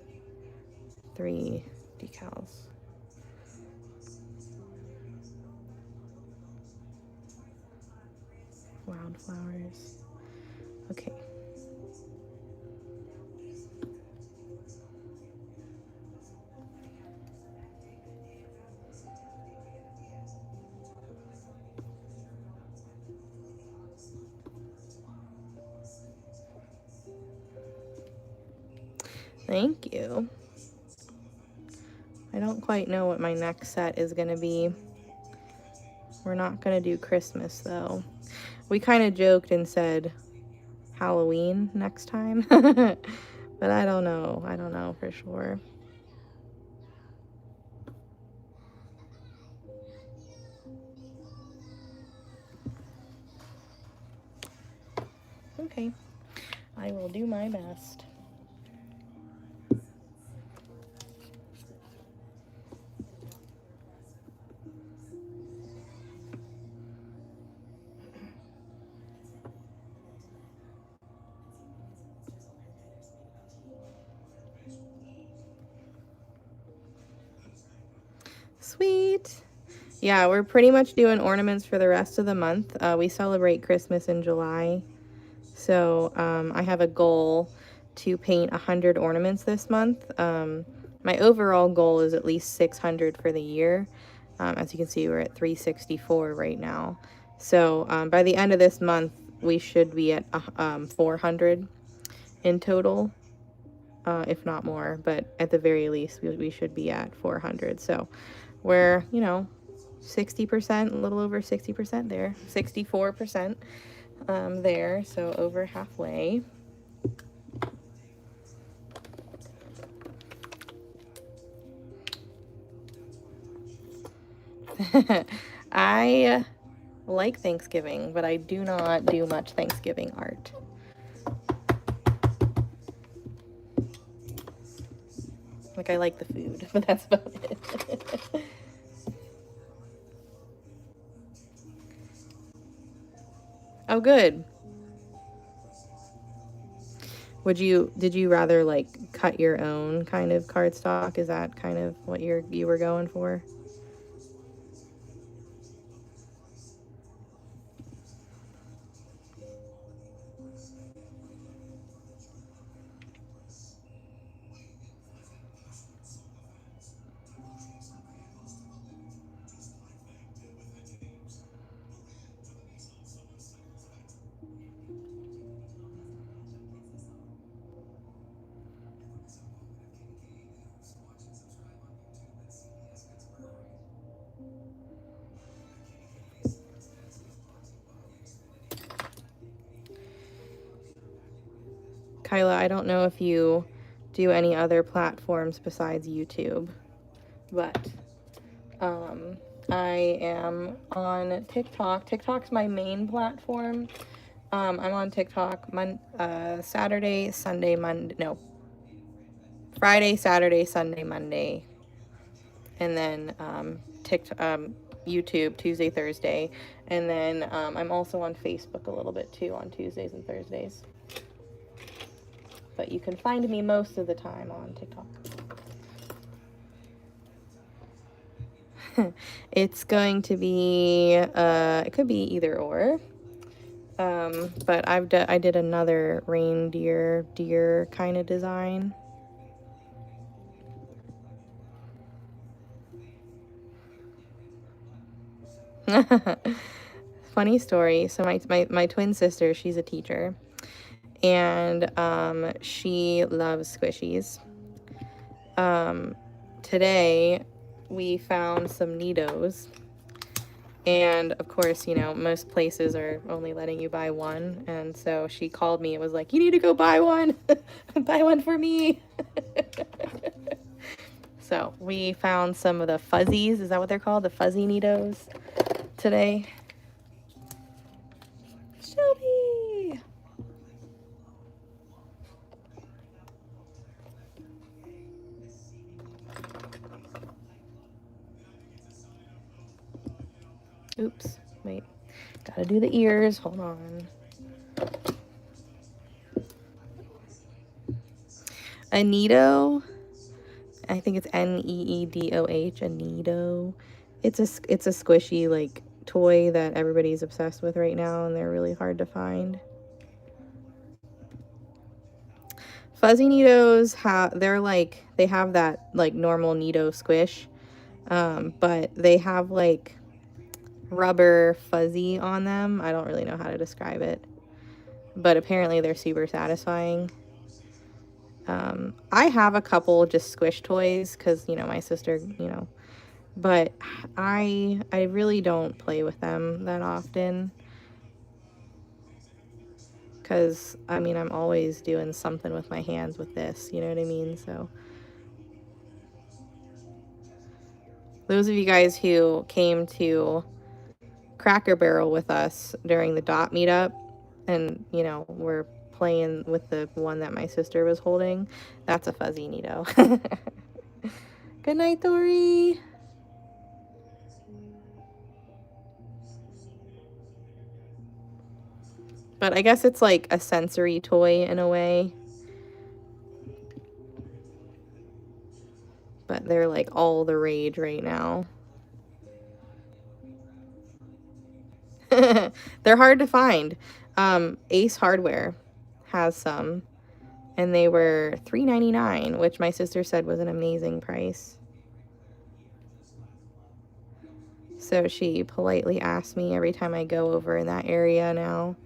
decals. Wildflowers. Okay. Thank you. I don't quite know what my next set is going to be. We're not going to do Christmas, though. We kind of joked and said Halloween next time. But I don't know. I don't know for sure. Okay. I will do my best. Sweet. Yeah, we're pretty much doing ornaments for the rest of the month. We celebrate Christmas in July. So I have a goal to paint 100 ornaments this month. My overall goal is at least 600 for the year. As you can see, we're at 364 right now. So by the end of this month, we should be at 400 in total, if not more. But at the very least, we should be at 400. So we're, 60%, a little over 60% there, 64% there, so over halfway. I like Thanksgiving, but I do not do much Thanksgiving art. Like, I like the food, but that's about it. Oh, good. Did you rather like cut your own kind of cardstock? Is that kind of what you were going for? Kyla, I don't know if you do any other platforms besides YouTube, but I am on TikTok. TikTok's my main platform. I'm on TikTok Saturday, Sunday, Monday, no, Friday, Saturday, Sunday, Monday, and then YouTube Tuesday, Thursday, and then I'm also on Facebook a little bit too on Tuesdays and Thursdays. But you can find me most of the time on TikTok. It's going to be, it could be either or. But I did another reindeer deer kind of design. Funny story. So my twin sister, she's a teacher, and she loves squishies. Today we found some Nidos, and of course, most places are only letting you buy one, and so she called me and was like, you need to go buy one. Buy one for me. So we found some of the fuzzies. Is that what they're called? The fuzzy Nidos today. Shelby! Oops, wait. Gotta do the ears. Hold on. A Nido, I think it's Needoh, a Nido. It's a squishy like toy that everybody's obsessed with right now, and they're really hard to find. Fuzzy Nidos they have that like normal Nido squish, but they have like rubber fuzzy on them. I don't really know how to describe it, but apparently they're super satisfying. I have a couple just squish toys because my sister, but I really don't play with them that often. because, I mean, I'm always doing something with my hands with this, you know what I mean? So those of you guys who came to Cracker Barrel with us during the dot meetup and, you know, we're playing with the one that my sister was holding, that's a fuzzy Nito. Good night, Dory. But I guess it's like a sensory toy in a way. But they're like all the rage right now. They're hard to find. Ace Hardware has some, and they were $3.99, which my sister said was an amazing price. So she politely asked me every time I go over in that area now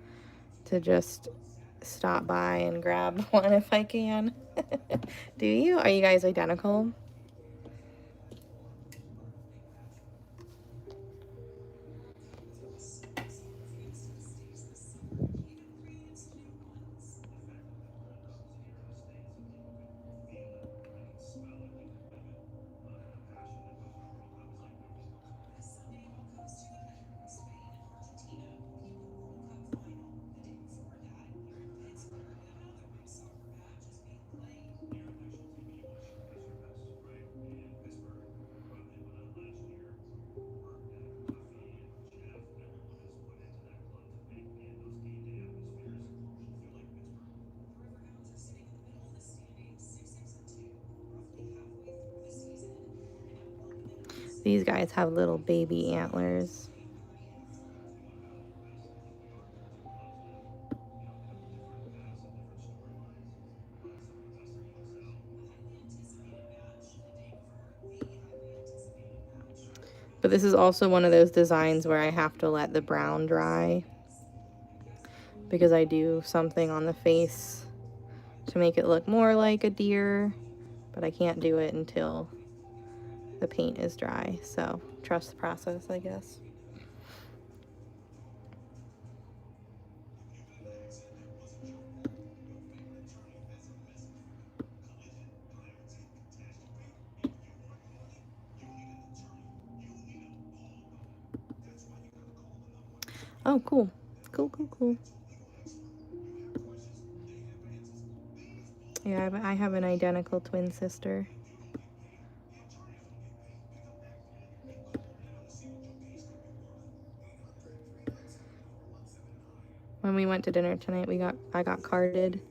to just stop by and grab one if I can. Do you? Are you guys identical? These guys have little baby antlers. But this is also one of those designs where I have to let the brown dry because I do something on the face to make it look more like a deer, but I can't do it until the paint is dry. So trust the process, I guess. Oh, cool. Cool. Yeah, I have an identical twin sister. When we went to dinner tonight, I got carded,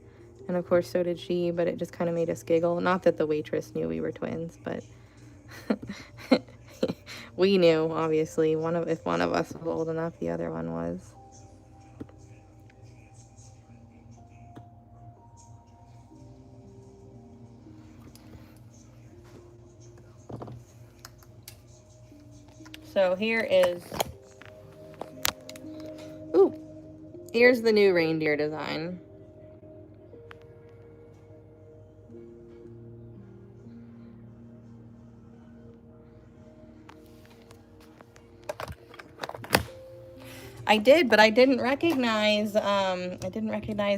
and of course so did she, but it just kind of made us giggle. Not that the waitress knew we were twins, but we knew, obviously. If one of us was old enough, the other one was. So here's the new reindeer design. I did, but I didn't recognize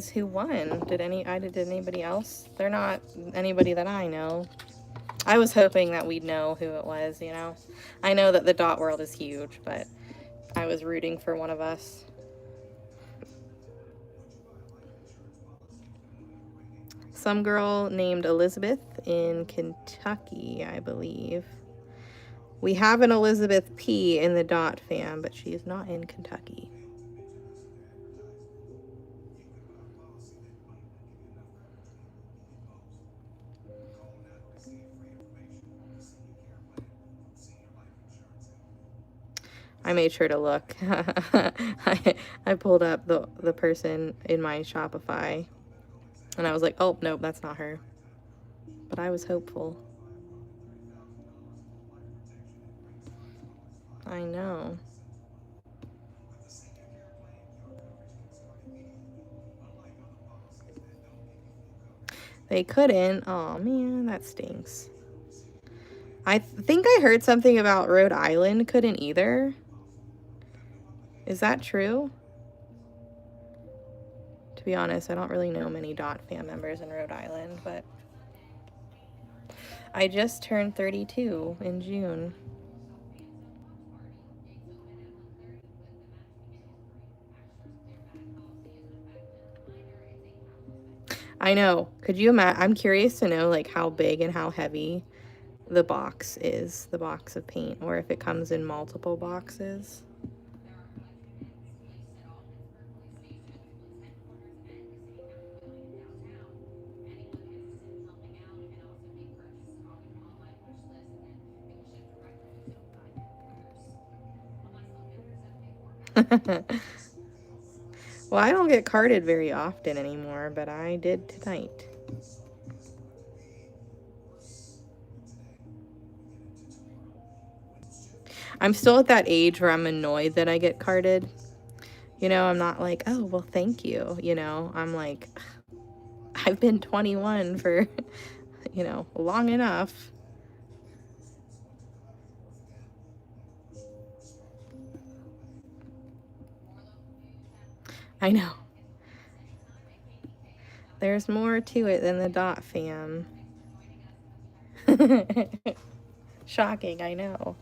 who won. Did anybody else? They're not anybody that I know. I was hoping that we'd know who it was, you know. I know that the dot world is huge, but I was rooting for one of us. Some girl named Elizabeth in Kentucky, I believe. We have an Elizabeth P in the dot fam, but she is not in Kentucky. I made sure to look. I pulled up the person in my Shopify, and I was like, oh, nope, that's not her. But I was hopeful. I know. They couldn't. Oh, man, that stinks. I think I heard something about Rhode Island couldn't either. Is that true? To be honest, I don't really know many Dot fam members in Rhode Island, but I just turned 32 in June. I know. Could you imagine? I'm curious to know like how big and how heavy the box is, the box of paint, or if it comes in multiple boxes. Well, I don't get carded very often anymore, but I did tonight. I'm still at that age where I'm annoyed that I get carded. You know, I'm not like, oh, well, thank you. You know, I'm like, I've been 21 for, you know, long enough. I know. There's more to it than the Dot fam. Shocking, I know.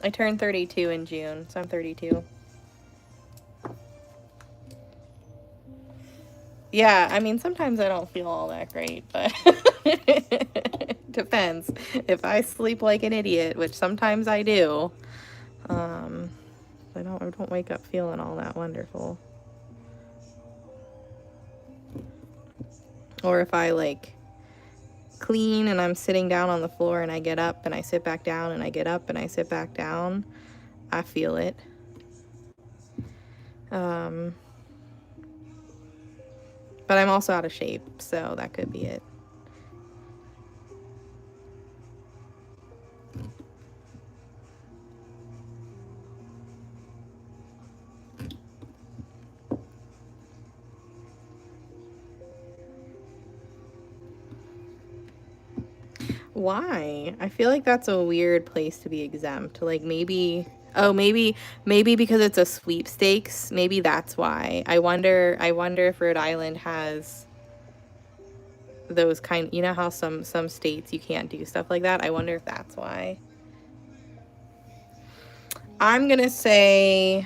I turned 32 in June, so I'm 32. Yeah, I mean, sometimes I don't feel all that great, but depends. If I sleep like an idiot, which sometimes I do, I don't wake up feeling all that wonderful. Or if I like clean and I'm sitting down on the floor and I get up and I sit back down and I get up and I sit back down, I feel it. But I'm also out of shape, so that could be it. Why? I feel like that's a weird place to be exempt. Like maybe, oh, maybe because it's a sweepstakes. Maybe that's why. I wonder if Rhode Island has those kind, you know how some states you can't do stuff like that. I wonder if that's why. I'm gonna say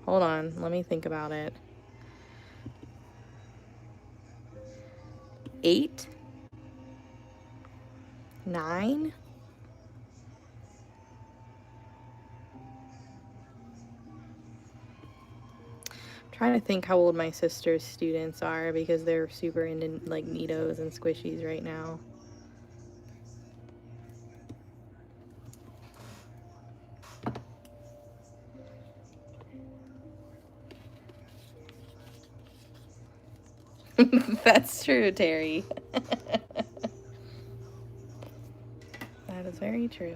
hold on, let me think about it. 8, 9. Trying to think how old my sister's students are because they're super into like neatos and squishies right now. That's true, Terry. That is very true.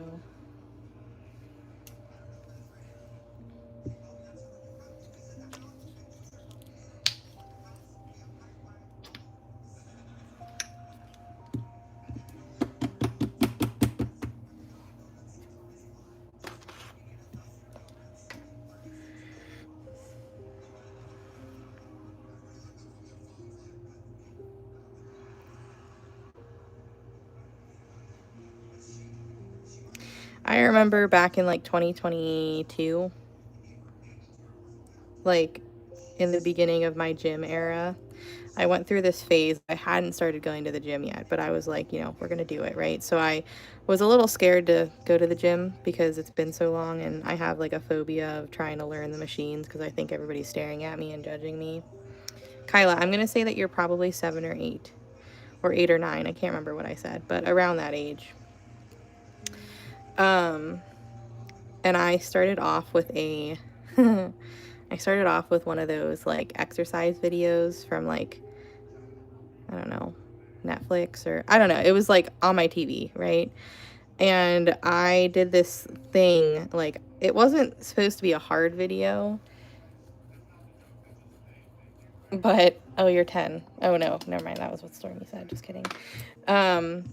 I remember back in like 2022, like in the beginning of my gym era, I went through this phase. I hadn't started going to the gym yet, but I was like, you know, we're going to do it, right? So I was a little scared to go to the gym because it's been so long and I have like a phobia of trying to learn the machines because I think everybody's staring at me and judging me. Kyla, I'm going to say that you're probably 7 or 8 or 8 or 9. I can't remember what I said, but around that age. And I started off with a I started off with one of those like exercise videos from like, I don't know, Netflix or I don't know. It was like on my TV, right? And I did this thing, like it wasn't supposed to be a hard video. But, oh, you're 10. Oh, no, never mind. That was what Stormy said. Just kidding. Um,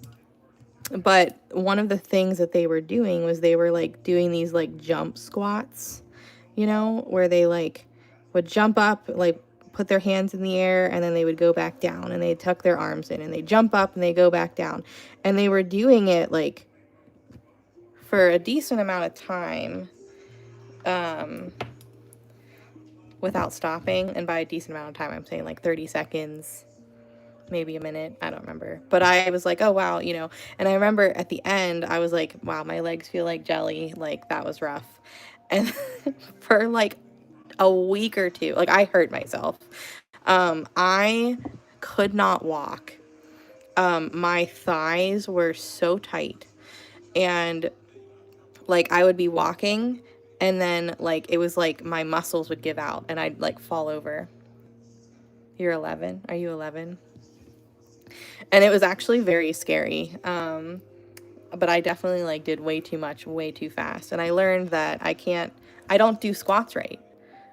but one of the things that they were doing was they were like doing these like jump squats, you know, where they like would jump up, like put their hands in the air, and then they would go back down, and they tuck their arms in, and they jump up and they go back down. And they were doing it like for a decent amount of time, without stopping. And by a decent amount of time, I'm saying like 30 seconds, maybe a minute. I don't remember. But I was like, oh, wow, you know. And I remember at the end, I was like, wow, my legs feel like jelly. Like, that was rough. And for like a week or two, like, I hurt myself. I could not walk. My thighs were so tight. And like, I would be walking, and then like it was like my muscles would give out and I'd like fall over. You're 11? Are you 11? And it was actually very scary. But I definitely like did way too much, way too fast. And I learned that I don't do squats right.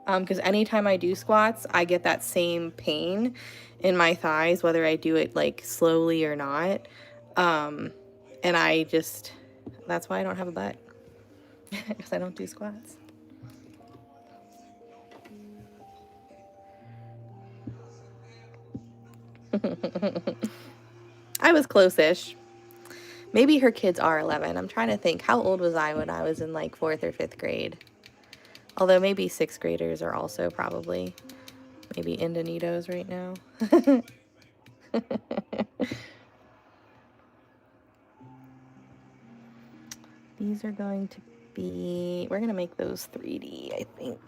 Because anytime I do squats, I get that same pain in my thighs, whether I do it like slowly or not. Um, and that's why I don't have a butt. Because I don't do squats. I was close-ish. Maybe her kids are 11. I'm trying to think. How old was I when I was in like 4th or 5th grade? Although maybe 6th graders are also probably maybe into neatos right now. These are going to be, we're going to make those 3D, I think.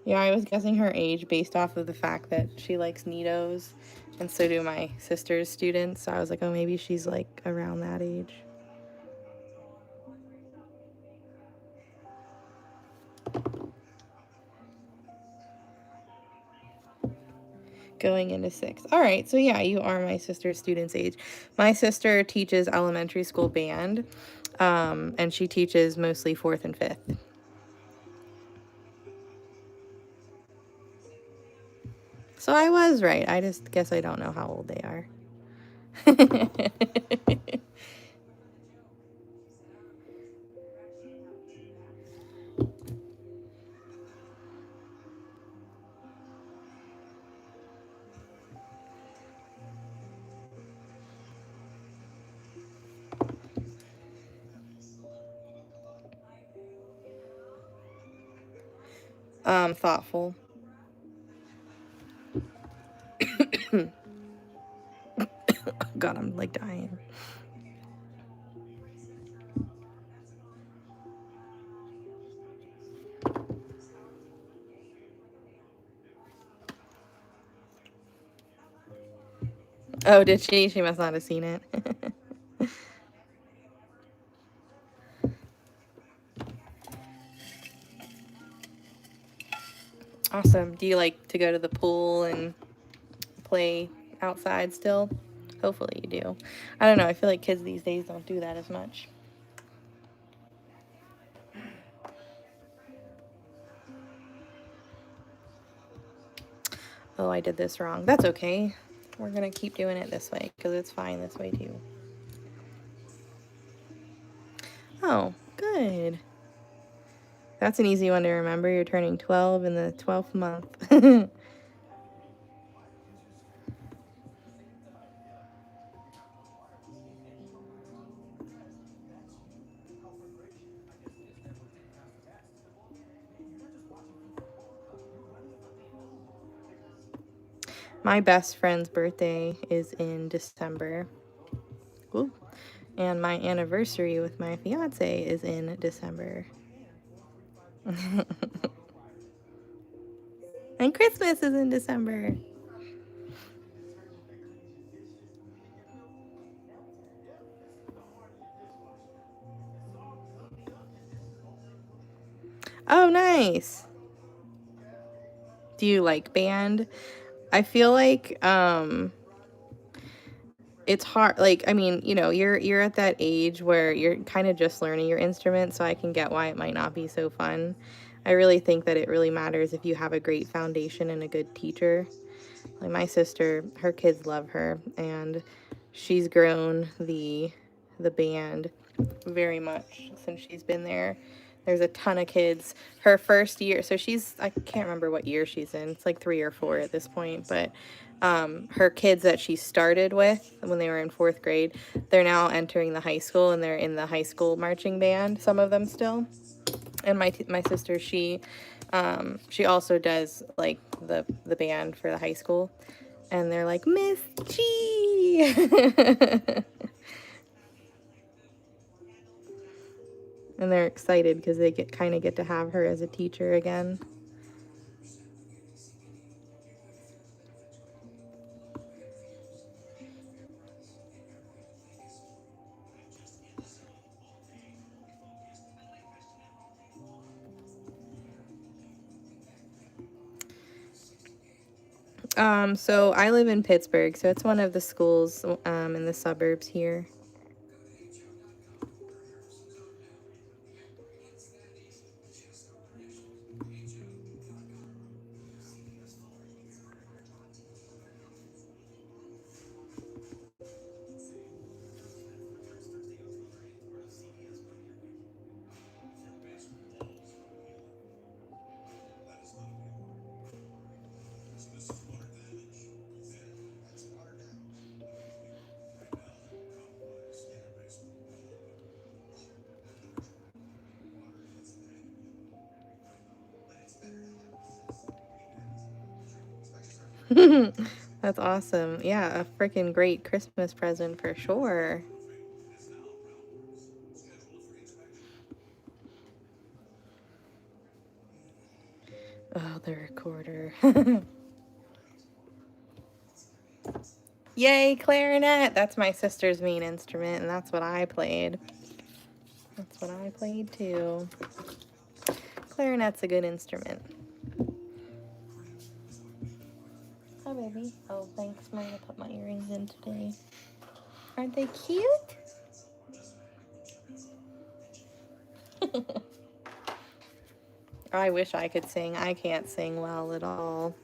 Yeah, I was guessing her age based off of the fact that she likes neatos, and so do my sister's students. So I was like, oh, maybe she's like around that age. Going into 6th. All right, so yeah, you are my sister's student's age. My sister teaches elementary school band, and she teaches mostly 4th and 5th. So I was right. I just guess I don't know how old they are. Thoughtful. God, I'm like dying. Oh, did she? She must not have seen it. Awesome. Do you like to go to the pool and play outside still? Hopefully you do. I don't know. I feel like kids these days don't do that as much. Oh, I did this wrong. That's okay. We're going to keep doing it this way because it's fine this way too. Oh, good. That's an easy one to remember. You're turning 12 in the 12th month. My best friend's birthday is in December. Ooh. And my anniversary with my fiance is in December. And Christmas is in December. Oh, nice. Do you like band? I feel like it's hard, like, I mean, you know, you're at that age where you're kind of just learning your instrument, so I can get why it might not be so fun. I really think that it really matters if you have a great foundation and a good teacher. Like my sister, her kids love her, and she's grown the band very much since she's been there. There's a ton of kids. Her first year, so she's, I can't remember what year she's in. It's like 3 or 4 at this point, but her kids that she started with when they were in 4th grade, they're now entering the high school, and they're in the high school marching band, some of them still. And my sister, she also does like the band for the high school, and they're like, Miss G. And they're excited because they kind of get to have her as a teacher again. So I live in Pittsburgh, so it's one of the schools in the suburbs here. That's awesome. Yeah, a freaking great Christmas present for sure. Oh, the recorder. Yay, clarinet! That's my sister's main instrument, and that's what I played. That's what I played too. Clarinet's a good instrument. Hi, baby. Oh, thanks. I'm gonna put my earrings in today. Aren't they cute? I wish I could sing. I can't sing well at all,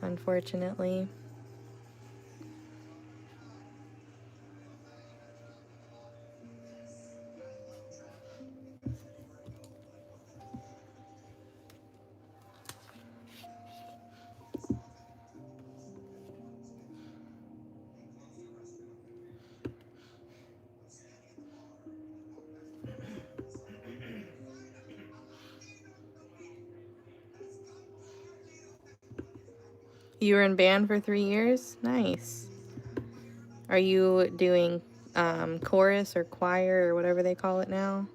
unfortunately. You were in band for 3 years? Nice. Are you doing chorus or choir or whatever they call it now?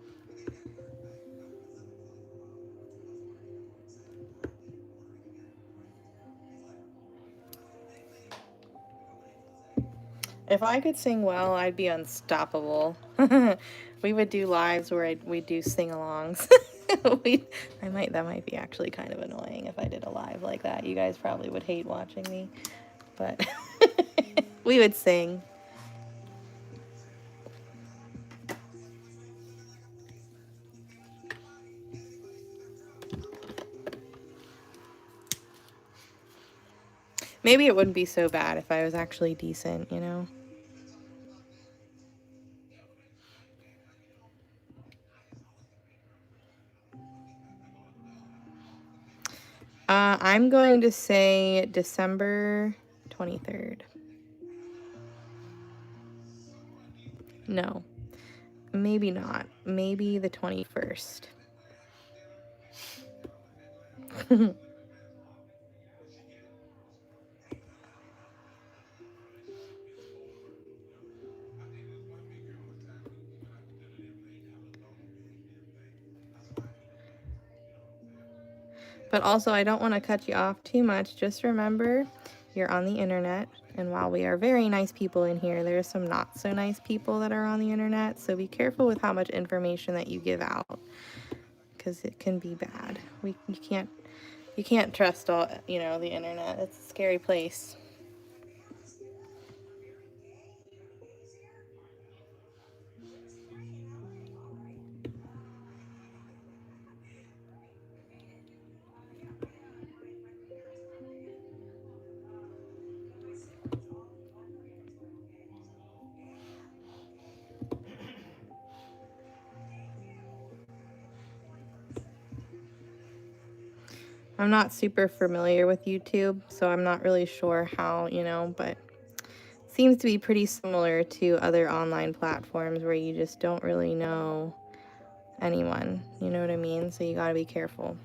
If I could sing well, I'd be unstoppable. We would do lives where we'd do sing-alongs. That might be actually kind of annoying if I did a live like that. You guys probably would hate watching me, but we would sing. Maybe it wouldn't be so bad if I was actually decent, you know? I'm going to say December 23rd. No, maybe not. Maybe the 21st. But also, I don't want to cut you off too much. Just remember, you're on the internet. And while we are very nice people in here, there are some not so nice people that are on the internet. So be careful with how much information that you give out, because it can be bad. You can't You can't trust all, you know, the internet. It's a scary place. I'm not super familiar with YouTube, so I'm not really sure how, you know, but it seems to be pretty similar to other online platforms where you just don't really know anyone, you know what I mean? So you gotta be careful.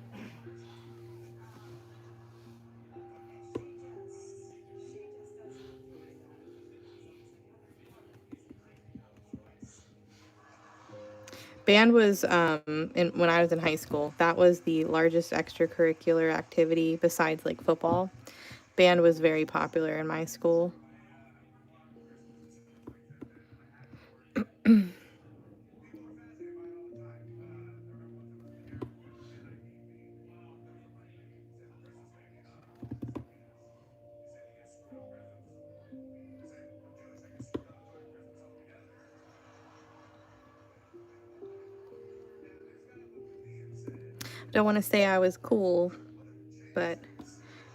Band was when I was in high school. That was the largest extracurricular activity besides like football. Band was very popular in my school. Don't want to say I was cool, but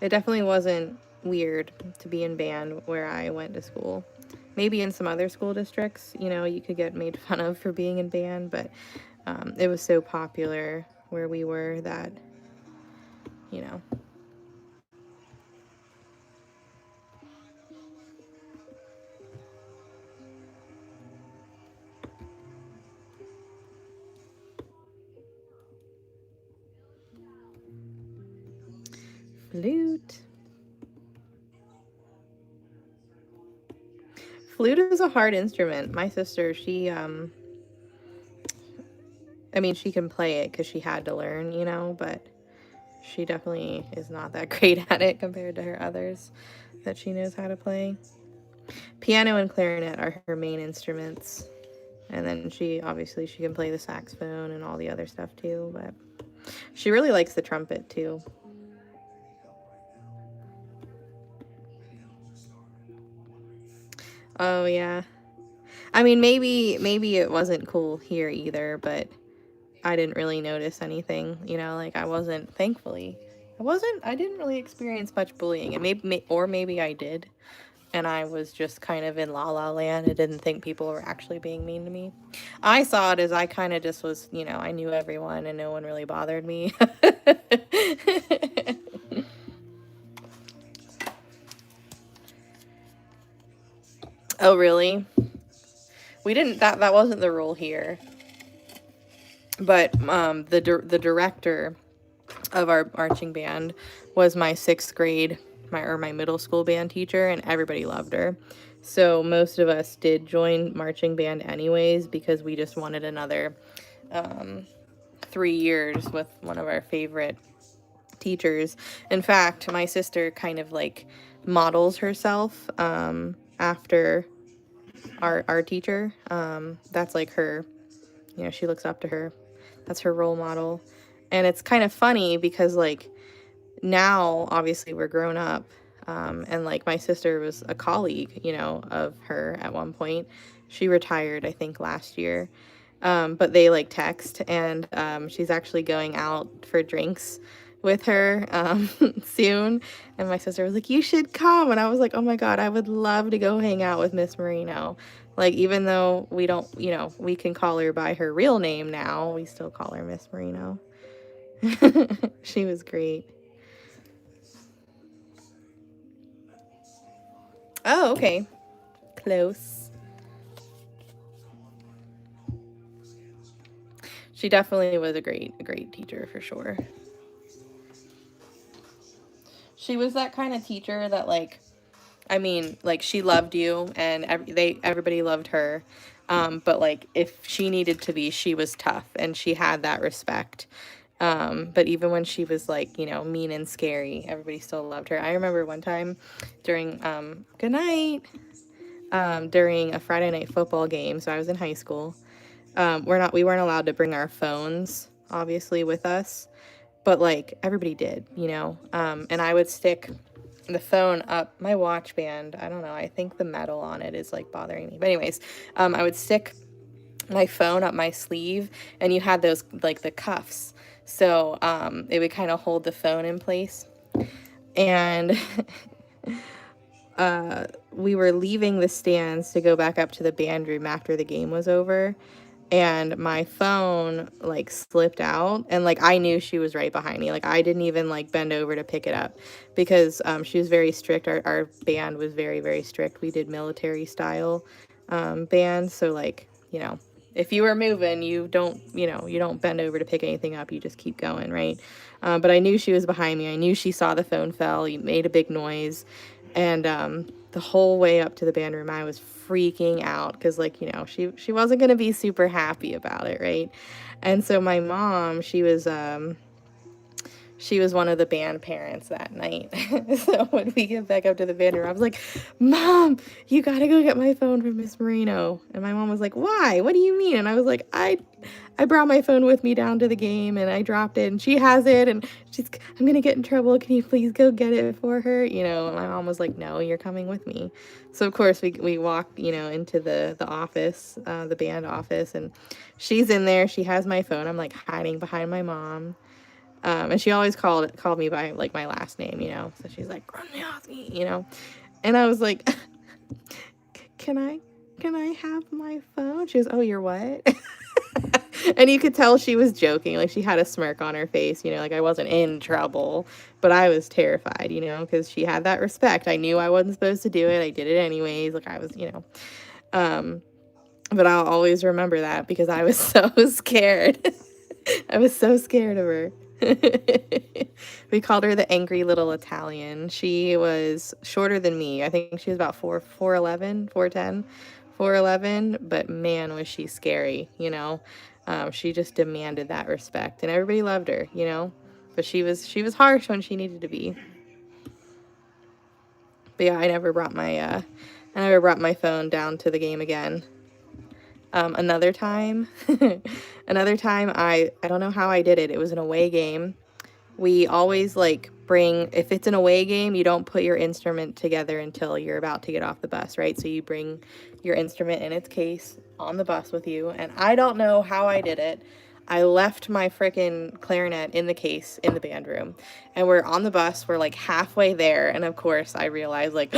it definitely wasn't weird to be in band where I went to school. Maybe in some other school districts, you know, you could get made fun of for being in band, but it was so popular where we were that, you know. Flute. Flute is a hard instrument. My sister, I mean, she can play it because she had to learn, you know, but she definitely is not that great at it compared to her others that she knows how to play. Piano and clarinet are her main instruments. And then she can play the saxophone and all the other stuff too, but she really likes the trumpet too. Oh yeah. I mean, maybe it wasn't cool here either, but I didn't really notice anything, you know, like I didn't really experience much bullying. And maybe I did. And I was just kind of in la la land. I didn't think people were actually being mean to me. I saw it as I kind of just was, you know, I knew everyone and no one really bothered me. Oh, really? We didn't, that wasn't the rule here. But the director of our marching band was my sixth grade, my middle school band teacher, and everybody loved her. So most of us did join marching band anyways because we just wanted another 3 years with one of our favorite teachers. In fact, my sister kind of like models herself after our teacher. That's like her, you know, she looks up to her. That's her role model. And it's kind of funny because like now obviously we're grown up, and like my sister was a colleague, you know, of her at one point. She retired I think last year, but they like text, and she's actually going out for drinks with her soon. And my sister was like, you should come. And I was like, oh my god, I would love to go hang out with Miss Marino. Like, even though we don't, you know, we can call her by her real name now, we still call her Miss Marino. She was great. Oh, okay. Close. She definitely was a great teacher for sure. She was that kind of teacher that like, I mean, like she loved you and everybody loved her. But like if she needed to be, she was tough and she had that respect. But even when she was like, you know, mean and scary, everybody still loved her. I remember one time during good night, during a Friday night football game. So I was in high school. We weren't allowed to bring our phones obviously with us. but like everybody did, you know. And I would stick the phone up my watch band. I don't know, I think the metal on it is like bothering me, but anyways, I would stick my phone up my sleeve, and you had those like the cuffs, so it would kind of hold the phone in place. And we were leaving the stands to go back up to the band room after the game was over, and my phone like slipped out, and like I knew she was right behind me. Like I didn't even like bend over to pick it up, because she was very strict. Our band was very, very strict. We did military style band, so like, you know, if you were moving, you don't bend over to pick anything up, you just keep going, right? But I knew she was behind me. I knew she saw the phone fell. You made a big noise, and the whole way up to the band room, I was freaking out, because like, you know, she wasn't gonna be super happy about it, right? And so my mom, she was one of the band parents that night. So when we get back up to the band room, I was like, Mom, you gotta go get my phone from Miss Marino. And my mom was like, why? What do you mean? And I was like, I brought my phone with me down to the game, and I dropped it, and she has it, and I'm gonna get in trouble. Can you please go get it for her? You know, and my mom was like, no, you're coming with me. So of course we walked, you know, into the office, the band office, and she's in there. She has my phone. I'm like hiding behind my mom. And she always called me by like my last name, you know. So she's like, Gronz, you know. And I was like, can I have my phone? She goes, oh, you're what? And you could tell she was joking. Like she had a smirk on her face, you know, like I wasn't in trouble, but I was terrified, you know, because she had that respect. I knew I wasn't supposed to do it. I did it anyways. Like I was, you know. But I'll always remember that, because I was so scared. I was so scared of her. We called her the angry little Italian. She was shorter than me. I think she was about 4'11", 4'10", 4'11", but man, was she scary, you know. She just demanded that respect, and everybody loved her, you know. But she was harsh when she needed to be. But yeah, I never brought my phone down to the game again. Another time, I don't know how I did it. It was an away game. We always like if it's an away game, you don't put your instrument together until you're about to get off the bus, right? So you bring your instrument in its case on the bus with you. And I don't know how I did it. I left my freaking clarinet in the case in the band room, and we're on the bus. We're like halfway there. And of course I realized like,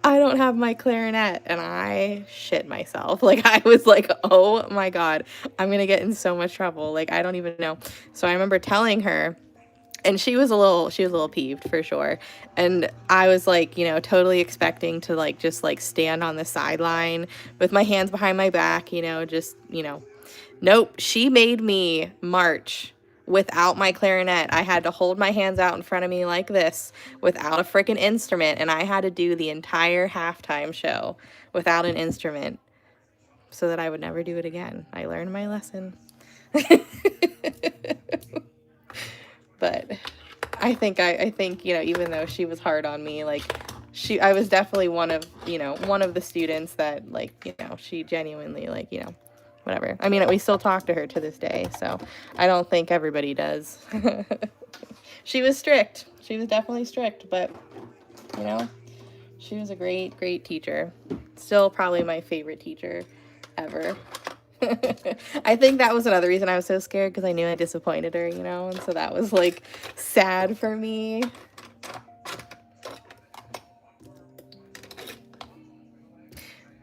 I don't have my clarinet, and I shit myself. Like I was like, oh my God, I'm going to get in so much trouble. Like, I don't even know. So I remember telling her, and she was a little peeved for sure. And I was like, you know, totally expecting to like, just like stand on the sideline with my hands behind my back, you know, just, you know, nope. She made me march without my clarinet. I had to hold my hands out in front of me like this without a freaking instrument. And I had to do the entire halftime show without an instrument so that I would never do it again. I learned my lesson. But I think, you know, even though she was hard on me, like I was definitely one of the students that like, you know, she genuinely like, you know, whatever. I mean, we still talk to her to this day, so I don't think everybody does. She was strict. She was definitely strict, but you know, she was a great, great teacher. Still probably my favorite teacher ever. I think that was another reason I was so scared, because I knew I disappointed her, you know, and so that was like sad for me.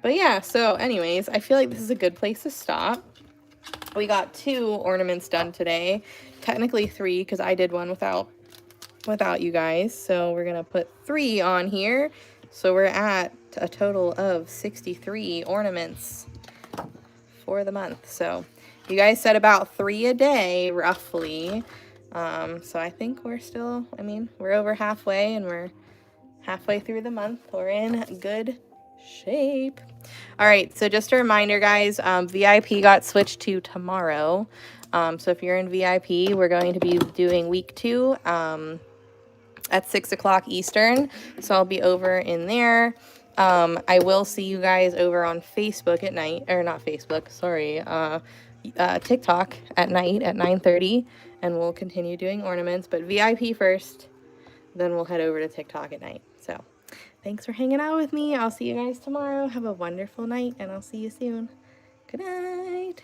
But yeah, so anyways, I feel like this is a good place to stop. We got 2 ornaments done today, technically 3, because I did one without you guys, so we're gonna put 3 on here, so we're at a total of 63 ornaments for the month. So you guys said about 3 a day roughly, so I think we're still, I mean, we're over halfway, and we're halfway through the month. We're in good shape. All right, so just a reminder, guys, VIP got switched to tomorrow. So if you're in VIP, we're going to be doing week 2 at 6 o'clock Eastern. So I'll be over in there. I will see you guys over on Facebook at night, or not Facebook, sorry, TikTok at night at 9:30, and we'll continue doing ornaments, but VIP first, then we'll head over to TikTok at night. So thanks for hanging out with me. I'll see you guys tomorrow. Have a wonderful night, and I'll see you soon. Good night.